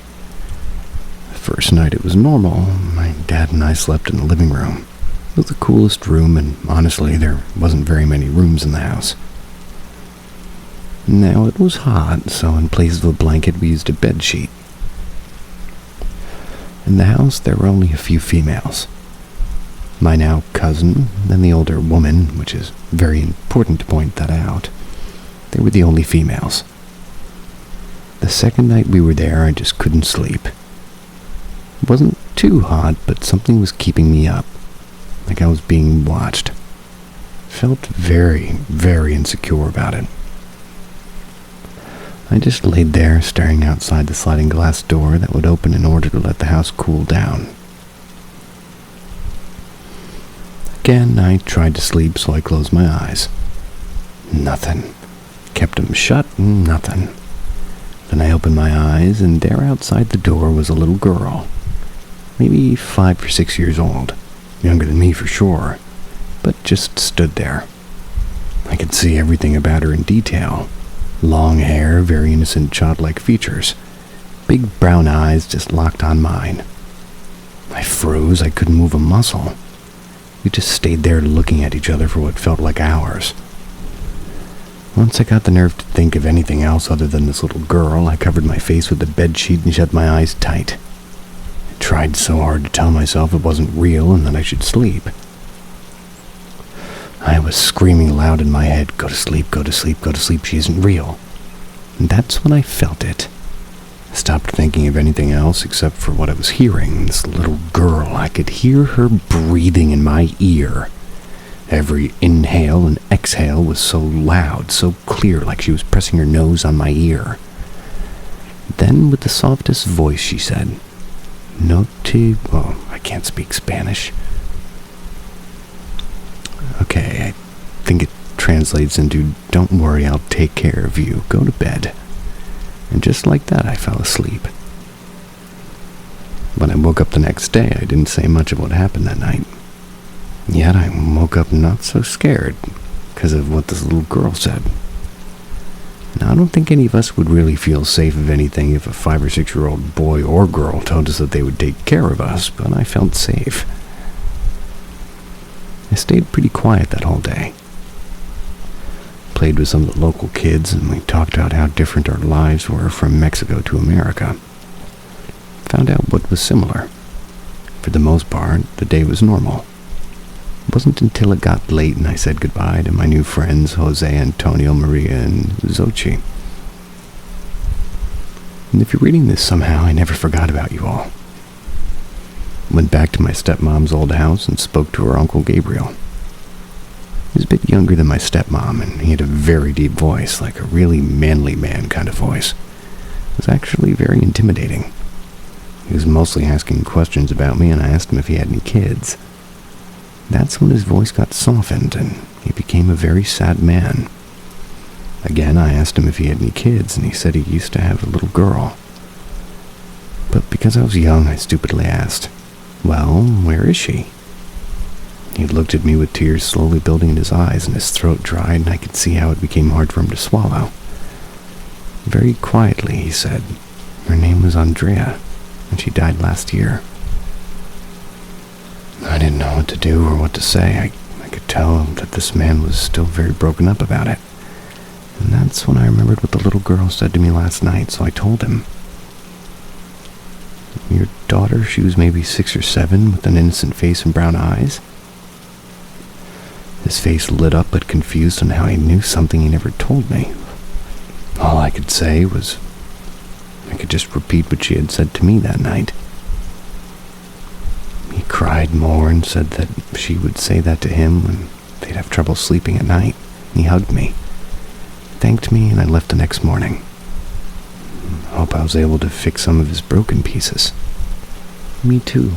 The first night it was normal. My dad and I slept in the living room. It was the coolest room and honestly there wasn't very many rooms in the house. Now it was hot, so in place of a blanket we used a bed sheet. In the house there were only a few females. My now cousin and the older woman, which is very important to point that out. They were the only females. The second night we were there I just couldn't sleep. It wasn't too hot, but something was keeping me up, like I was being watched. Felt very, very insecure about it. I just laid there, staring outside the sliding glass door that would open in order to let the house cool down. Again, I tried to sleep, so I closed my eyes. Nothing. Kept them shut, nothing. Then I opened my eyes, and there outside the door was a little girl. Maybe 5 or 6 years old. Younger than me for sure, but just stood there. I could see everything about her in detail. Long hair, very innocent childlike features. Big brown eyes just locked on mine. I froze, I couldn't move a muscle. We just stayed there looking at each other for what felt like hours. Once I got the nerve to think of anything else other than this little girl, I covered my face with the bedsheet and shut my eyes tight. I tried so hard to tell myself it wasn't real and that I should sleep. I was screaming loud in my head, go to sleep, go to sleep, go to sleep, she isn't real. And that's when I felt it. I stopped thinking of anything else except for what I was hearing. This little girl, I could hear her breathing in my ear. Every inhale and exhale was so loud, so clear, like she was pressing her nose on my ear. Then, with the softest voice, she said, I can't speak Spanish. Okay, I think it translates into, don't worry, I'll take care of you, go to bed. And just like that, I fell asleep. When I woke up the next day, I didn't say much of what happened that night. Yet I woke up not so scared because of what this little girl said. Now, I don't think any of us would really feel safe of anything if a 5 or 6-year-old boy or girl told us that they would take care of us, but I felt safe. I stayed pretty quiet that whole day. Played with some of the local kids, and we talked about how different our lives were from Mexico to America. Found out what was similar. For the most part, the day was normal. It wasn't until it got late and I said goodbye to my new friends, Jose, Antonio, Maria, and Xochi. And if you're reading this somehow, I never forgot about you all. Went back to my stepmom's old house and spoke to her Uncle Gabriel. He was a bit younger than my stepmom, and he had a very deep voice, like a really manly man kind of voice. It was actually very intimidating. He was mostly asking questions about me, and I asked him if he had any kids. That's when his voice got softened, and he became a very sad man. Again, I asked him if he had any kids, and he said he used to have a little girl. But because I was young, I stupidly asked, "Well, where is she?" He looked at me with tears slowly building in his eyes, and his throat dried, and I could see how it became hard for him to swallow. Very quietly, he said, "Her name was Andrea, and she died last year." I didn't know what to do or what to say. I could tell that this man was still very broken up about it. And that's when I remembered what the little girl said to me last night, so I told him. "Your daughter, she was maybe 6 or 7, with an innocent face and brown eyes?" His face lit up but confused on how he knew something he never told me. All I could say was I could just repeat what she had said to me that night. He cried more and said that she would say that to him when they'd have trouble sleeping at night. He hugged me, thanked me, and I left the next morning. I hope I was able to fix some of his broken pieces. Me too.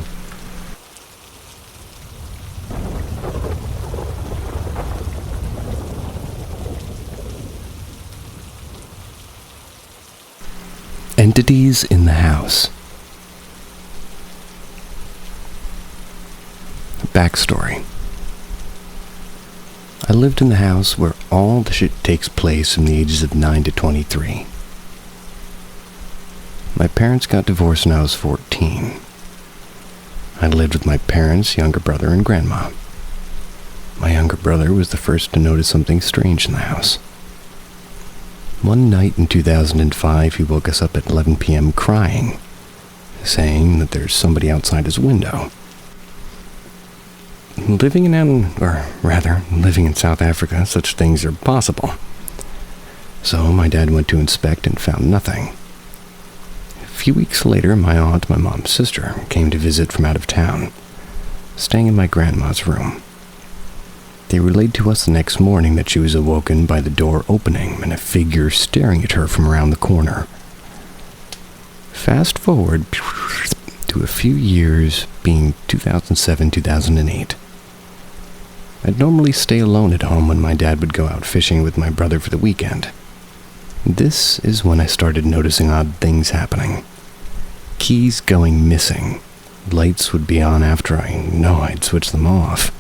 Entities in the house. Backstory. I lived in the house where all the shit takes place from the ages of 9 to 23. My parents got divorced when I was 14. I lived with my parents, younger brother, and grandma. My younger brother was the first to notice something strange in the house. One night in 2005, he woke us up at 11 p.m. crying, saying that there's somebody outside his window. Living in South Africa, such things are possible. So my dad went to inspect and found nothing. A few weeks later, my aunt, my mom's sister, came to visit from out of town, staying in my grandma's room. They relayed to us the next morning that she was awoken by the door opening and a figure staring at her from around the corner. Fast forward to a few years, being 2007-2008. I'd normally stay alone at home when my dad would go out fishing with my brother for the weekend. This is when I started noticing odd things happening. Keys going missing. Lights would be on after I'd switch them off.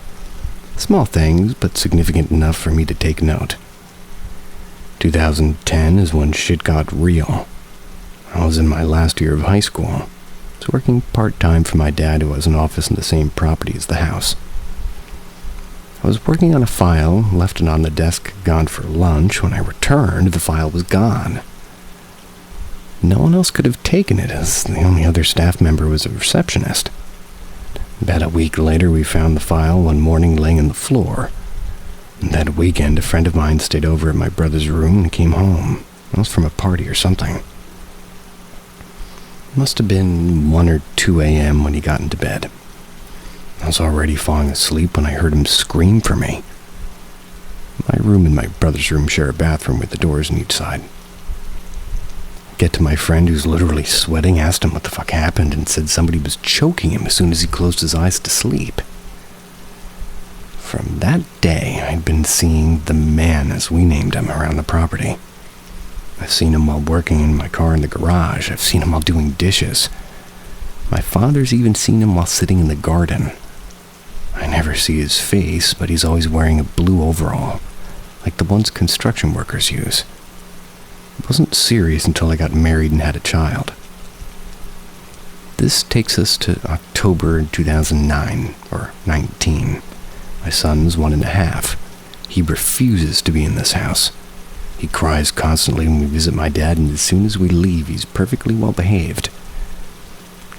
Small things, but significant enough for me to take note. 2010 is when shit got real. I was in my last year of high school. I was working part-time for my dad, who has an office in the same property as the house. I was working on a file, left it on the desk, gone for lunch. When I returned, the file was gone. No one else could have taken it, as the only other staff member was a receptionist. About a week later, we found the file one morning laying on the floor. That weekend, a friend of mine stayed over at my brother's room and came home. It was from a party or something. It must have been 1 or 2 a.m. when he got into bed. I was already falling asleep when I heard him scream for me. My room and my brother's room share a bathroom with the doors on each side. Get to my friend, who's literally sweating, asked him what the fuck happened, and said somebody was choking him as soon as he closed his eyes to sleep. From that day, I'd been seeing the man, as we named him, around the property. I've seen him while working in my car in the garage. I've seen him while doing dishes. My father's even seen him while sitting in the garden. I never see his face, but he's always wearing a blue overall, like the ones construction workers use. It wasn't serious until I got married and had a child. This takes us to October 2009, or 19. My son's 1.5. He refuses to be in this house. He cries constantly when we visit my dad, and as soon as we leave, he's perfectly well behaved.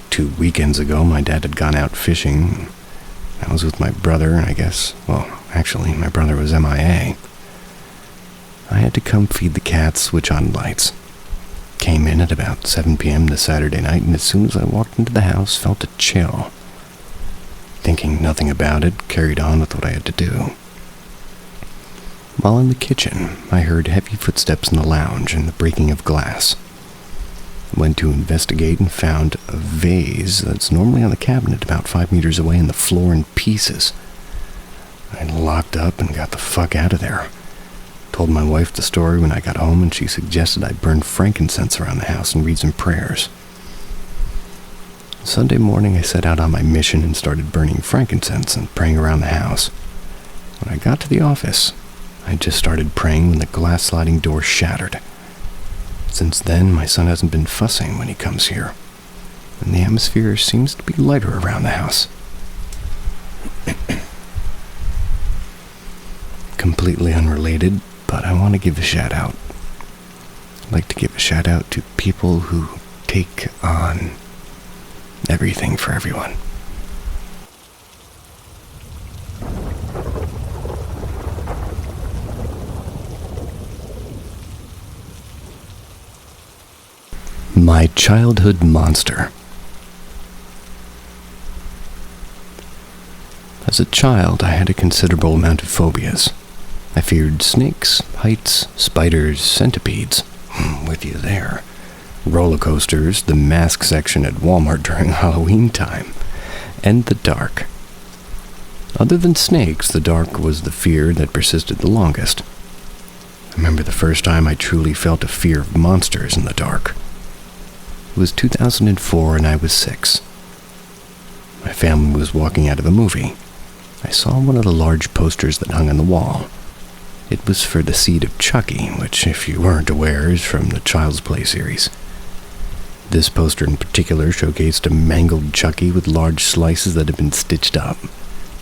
2 weekends ago, my dad had gone out fishing. I was with my brother, and actually, my brother was MIA. I had to come feed the cats, switch on lights. Came in at about 7 p.m. this Saturday night, and as soon as I walked into the house, felt a chill. Thinking nothing about it, carried on with what I had to do. While in the kitchen, I heard heavy footsteps in the lounge and the breaking of glass. I went to investigate and found a vase that's normally on the cabinet about 5 meters away on the floor in pieces. I locked up and got the fuck out of there. Told my wife the story when I got home, and she suggested I burn frankincense around the house and read some prayers. Sunday morning, I set out on my mission and started burning frankincense and praying around the house. When I got to the office, I just started praying when the glass sliding door shattered. Since then, my son hasn't been fussing when he comes here, and the atmosphere seems to be lighter around the house. Completely unrelated, but I want to give a shout out. I'd like to give a shout out to people who take on everything for everyone. My childhood monster. As a child, I had a considerable amount of phobias. I feared snakes, heights, spiders, centipedes. With you there. Roller coasters, the mask section at Walmart during Halloween time, and the dark. Other than snakes, the dark was the fear that persisted the longest. I remember the first time I truly felt a fear of monsters in the dark. It was 2004 and I was 6. My family was walking out of a movie. I saw one of the large posters that hung on the wall. It was for the seed of Chucky, which, if you weren't aware, is from the Child's Play series. This poster in particular showcased a mangled Chucky with large slices that had been stitched up,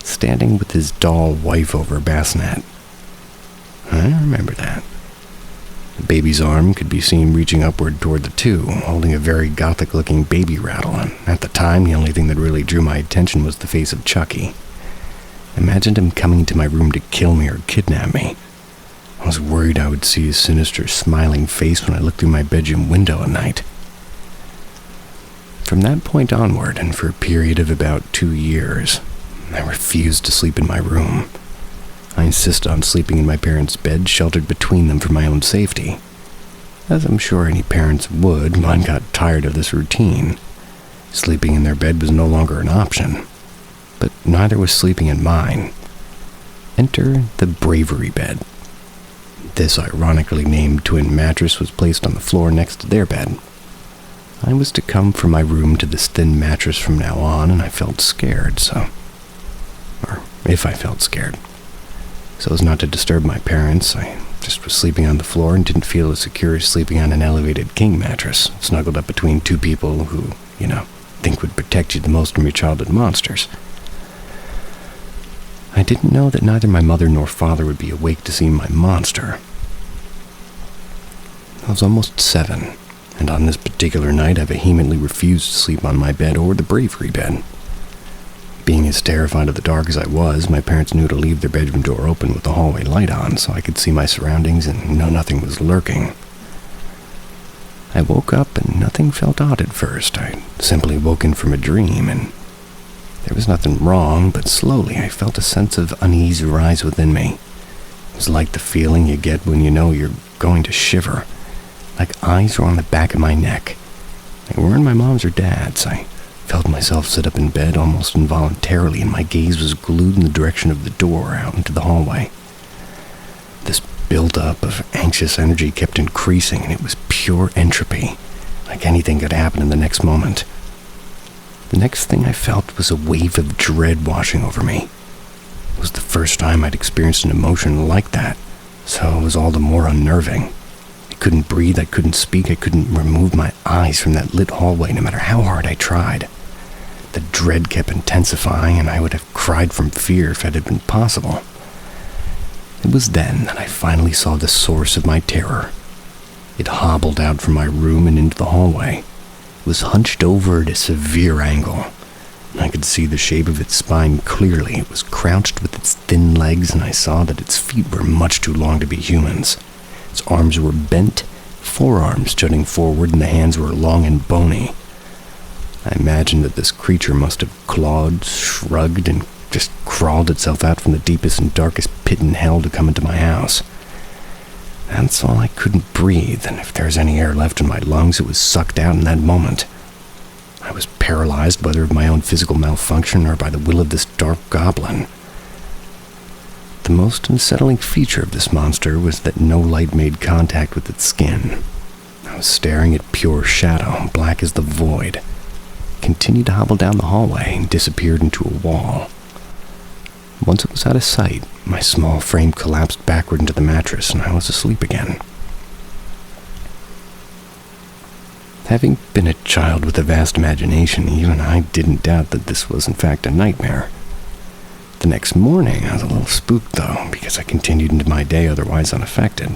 standing with his doll wife over a bassinet. I remember that. The baby's arm could be seen reaching upward toward the two, holding a very gothic-looking baby rattle, and at the time, the only thing that really drew my attention was the face of Chucky. I imagined him coming into my room to kill me or kidnap me. I was worried I would see his sinister, smiling face when I looked through my bedroom window at night. From that point onward, and for a period of about 2 years, I refused to sleep in my room. I insisted on sleeping in my parents' bed, sheltered between them for my own safety. As I'm sure any parents would, mine got tired of this routine. Sleeping in their bed was no longer an option, but neither was sleeping in mine. Enter the bravery bed. This ironically named twin mattress was placed on the floor next to their bed. I was to come from my room to this thin mattress from now on, and I felt scared, if I felt scared. So as not to disturb my parents, I just was sleeping on the floor and didn't feel as secure as sleeping on an elevated king mattress, snuggled up between two people who, think would protect you the most from your childhood monsters. I didn't know that neither my mother nor father would be awake to see my monster. I was almost 7, and on this particular night I vehemently refused to sleep on my bed or the bravery bed. Being as terrified of the dark as I was, my parents knew to leave their bedroom door open with the hallway light on so I could see my surroundings and know nothing was lurking. I woke up and nothing felt odd at first. I simply woken from a dream, and there was nothing wrong, but slowly I felt a sense of unease rise within me. It was like the feeling you get when you know you're going to shiver, like eyes were on the back of my neck. They weren't my mom's or dad's. I felt myself sit up in bed almost involuntarily, and my gaze was glued in the direction of the door out into the hallway. This build-up of anxious energy kept increasing, and it was pure entropy, like anything could happen in the next moment. The next thing I felt was a wave of dread washing over me. It was the first time I'd experienced an emotion like that, so it was all the more unnerving. I couldn't breathe, I couldn't speak, I couldn't remove my eyes from that lit hallway no matter how hard I tried. The dread kept intensifying, and I would have cried from fear if it had been possible. It was then that I finally saw the source of my terror. It hobbled out from my room and into the hallway. It was hunched over at a severe angle. I could see the shape of its spine clearly. It was crouched with its thin legs, and I saw that its feet were much too long to be humans. Its arms were bent, forearms jutting forward, and the hands were long and bony. I imagined that this creature must have clawed, shrugged, and just crawled itself out from the deepest and darkest pit in hell to come into my house. That's all. I couldn't breathe, and if there was any air left in my lungs, it was sucked out in that moment. I was paralyzed, whether of my own physical malfunction or by the will of this dark goblin. The most unsettling feature of this monster was that no light made contact with its skin. I was staring at pure shadow, black as the void. It continued to hobble down the hallway and disappeared into a wall. Once it was out of sight, my small frame collapsed backward into the mattress, and I was asleep again. Having been a child with a vast imagination, even I didn't doubt that this was in fact a nightmare. The next morning, I was a little spooked, though, because I continued into my day otherwise unaffected.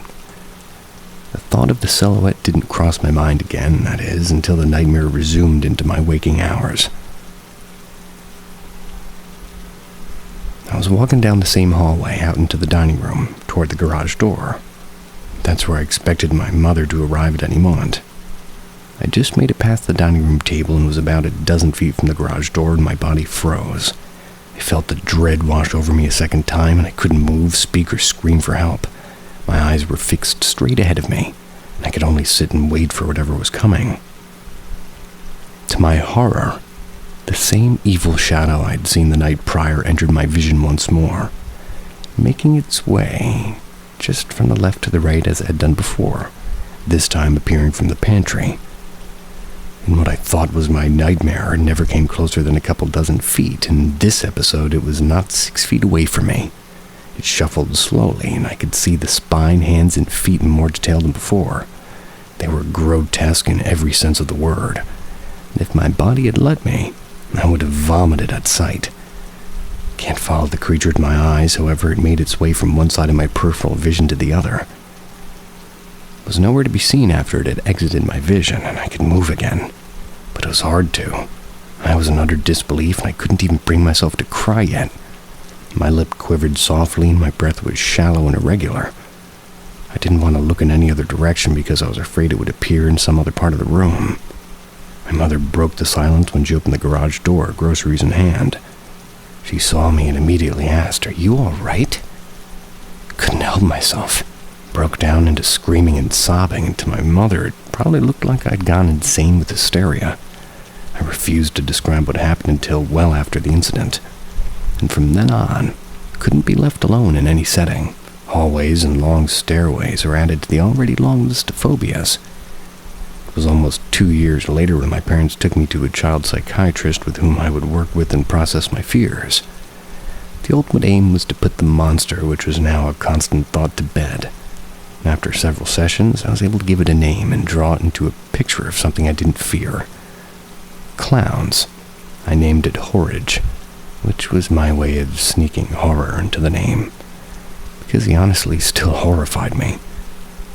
The thought of the silhouette didn't cross my mind again, that is, until the nightmare resumed into my waking hours. I was walking down the same hallway out into the dining room, toward the garage door. That's where I expected my mother to arrive at any moment. I just made it past the dining room table and was about a dozen feet from the garage door, and my body froze. I felt the dread wash over me a second time, and I couldn't move, speak, or scream for help. My eyes were fixed straight ahead of me, and I could only sit and wait for whatever was coming. To my horror, the same evil shadow I'd seen the night prior entered my vision once more, making its way just from the left to the right as it had done before, this time appearing from the pantry. And what I thought was my nightmare never came closer than a couple dozen feet. In this episode, it was not 6 feet away from me. It shuffled slowly, and I could see the spine, hands, and feet in more detail than before. They were grotesque in every sense of the word. And if my body had let me, I would have vomited at sight. Can't follow the creature with my eyes, however, it made its way from one side of my peripheral vision to the other. It was nowhere to be seen after it had exited my vision, and I could move again. But it was hard to. I was in utter disbelief, and I couldn't even bring myself to cry yet. My lip quivered softly, and my breath was shallow and irregular. I didn't want to look in any other direction because I was afraid it would appear in some other part of the room. My mother broke the silence when she opened the garage door, groceries in hand. She saw me and immediately asked, "Are you all right?" Couldn't help myself. Broke down into screaming and sobbing, and to my mother it probably looked like I'd gone insane with hysteria. I refused to describe what happened until well after the incident. And from then on, couldn't be left alone in any setting. Hallways and long stairways are added to the already long list of phobias. It was almost 2 years later when my parents took me to a child psychiatrist with whom I would work with and process my fears. The ultimate aim was to put the monster, which was now a constant thought, to bed. And after several sessions, I was able to give it a name and draw it into a picture of something I didn't fear. Clowns. I named it Horridge, which was my way of sneaking horror into the name, because he honestly still horrified me.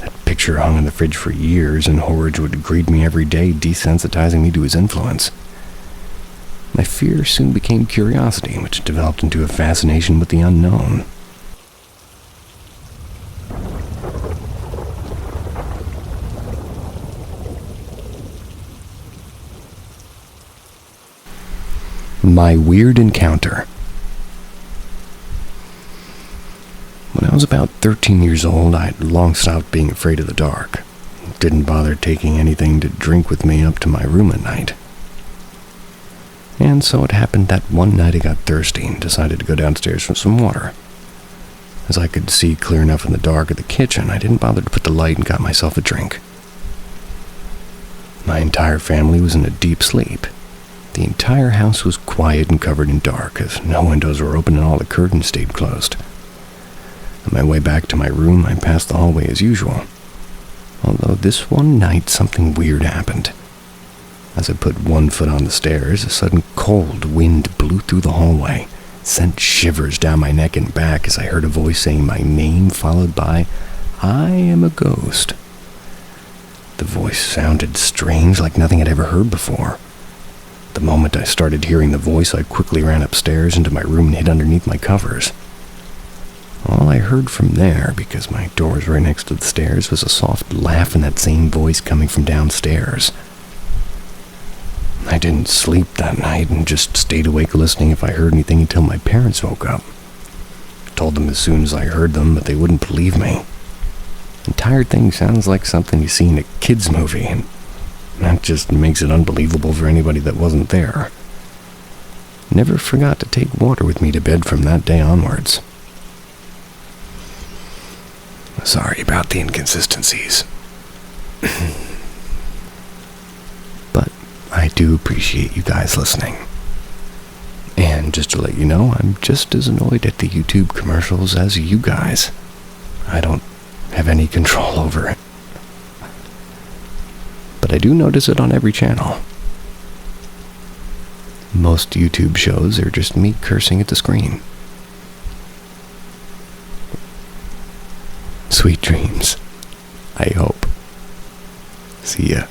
That picture hung in the fridge for years, and Horridge would greet me every day, desensitizing me to his influence. My fear soon became curiosity, which developed into a fascination with the unknown. My weird encounter. When I was about 13 years old, I had long stopped being afraid of the dark. Didn't bother taking anything to drink with me up to my room at night. And so it happened that one night I got thirsty and decided to go downstairs for some water. As I could see clear enough in the dark of the kitchen, I didn't bother to put the light and got myself a drink. My entire family was in a deep sleep. The entire house was quiet and covered in dark, as no windows were open and all the curtains stayed closed. On my way back to my room, I passed the hallway as usual. Although this one night, something weird happened. As I put one foot on the stairs, a sudden cold wind blew through the hallway, sent shivers down my neck and back as I heard a voice saying my name, followed by, "I am a ghost." The voice sounded strange, like nothing I'd ever heard before. The moment I started hearing the voice, I quickly ran upstairs into my room and hid underneath my covers. All I heard from there, because my door was right next to the stairs, was a soft laugh and that same voice coming from downstairs. I didn't sleep that night and just stayed awake listening if I heard anything until my parents woke up. I told them as soon as I heard them, but they wouldn't believe me. The entire thing sounds like something you see in a kid's movie, and that just makes it unbelievable for anybody that wasn't there. Never forgot to take water with me to bed from that day onwards. Sorry about the inconsistencies. But I do appreciate you guys listening. And just to let you know, I'm just as annoyed at the YouTube commercials as you guys. I don't have any control over it. But I do notice it on every channel. Most YouTube shows are just me cursing at the screen. Sweet dreams, I hope. See ya.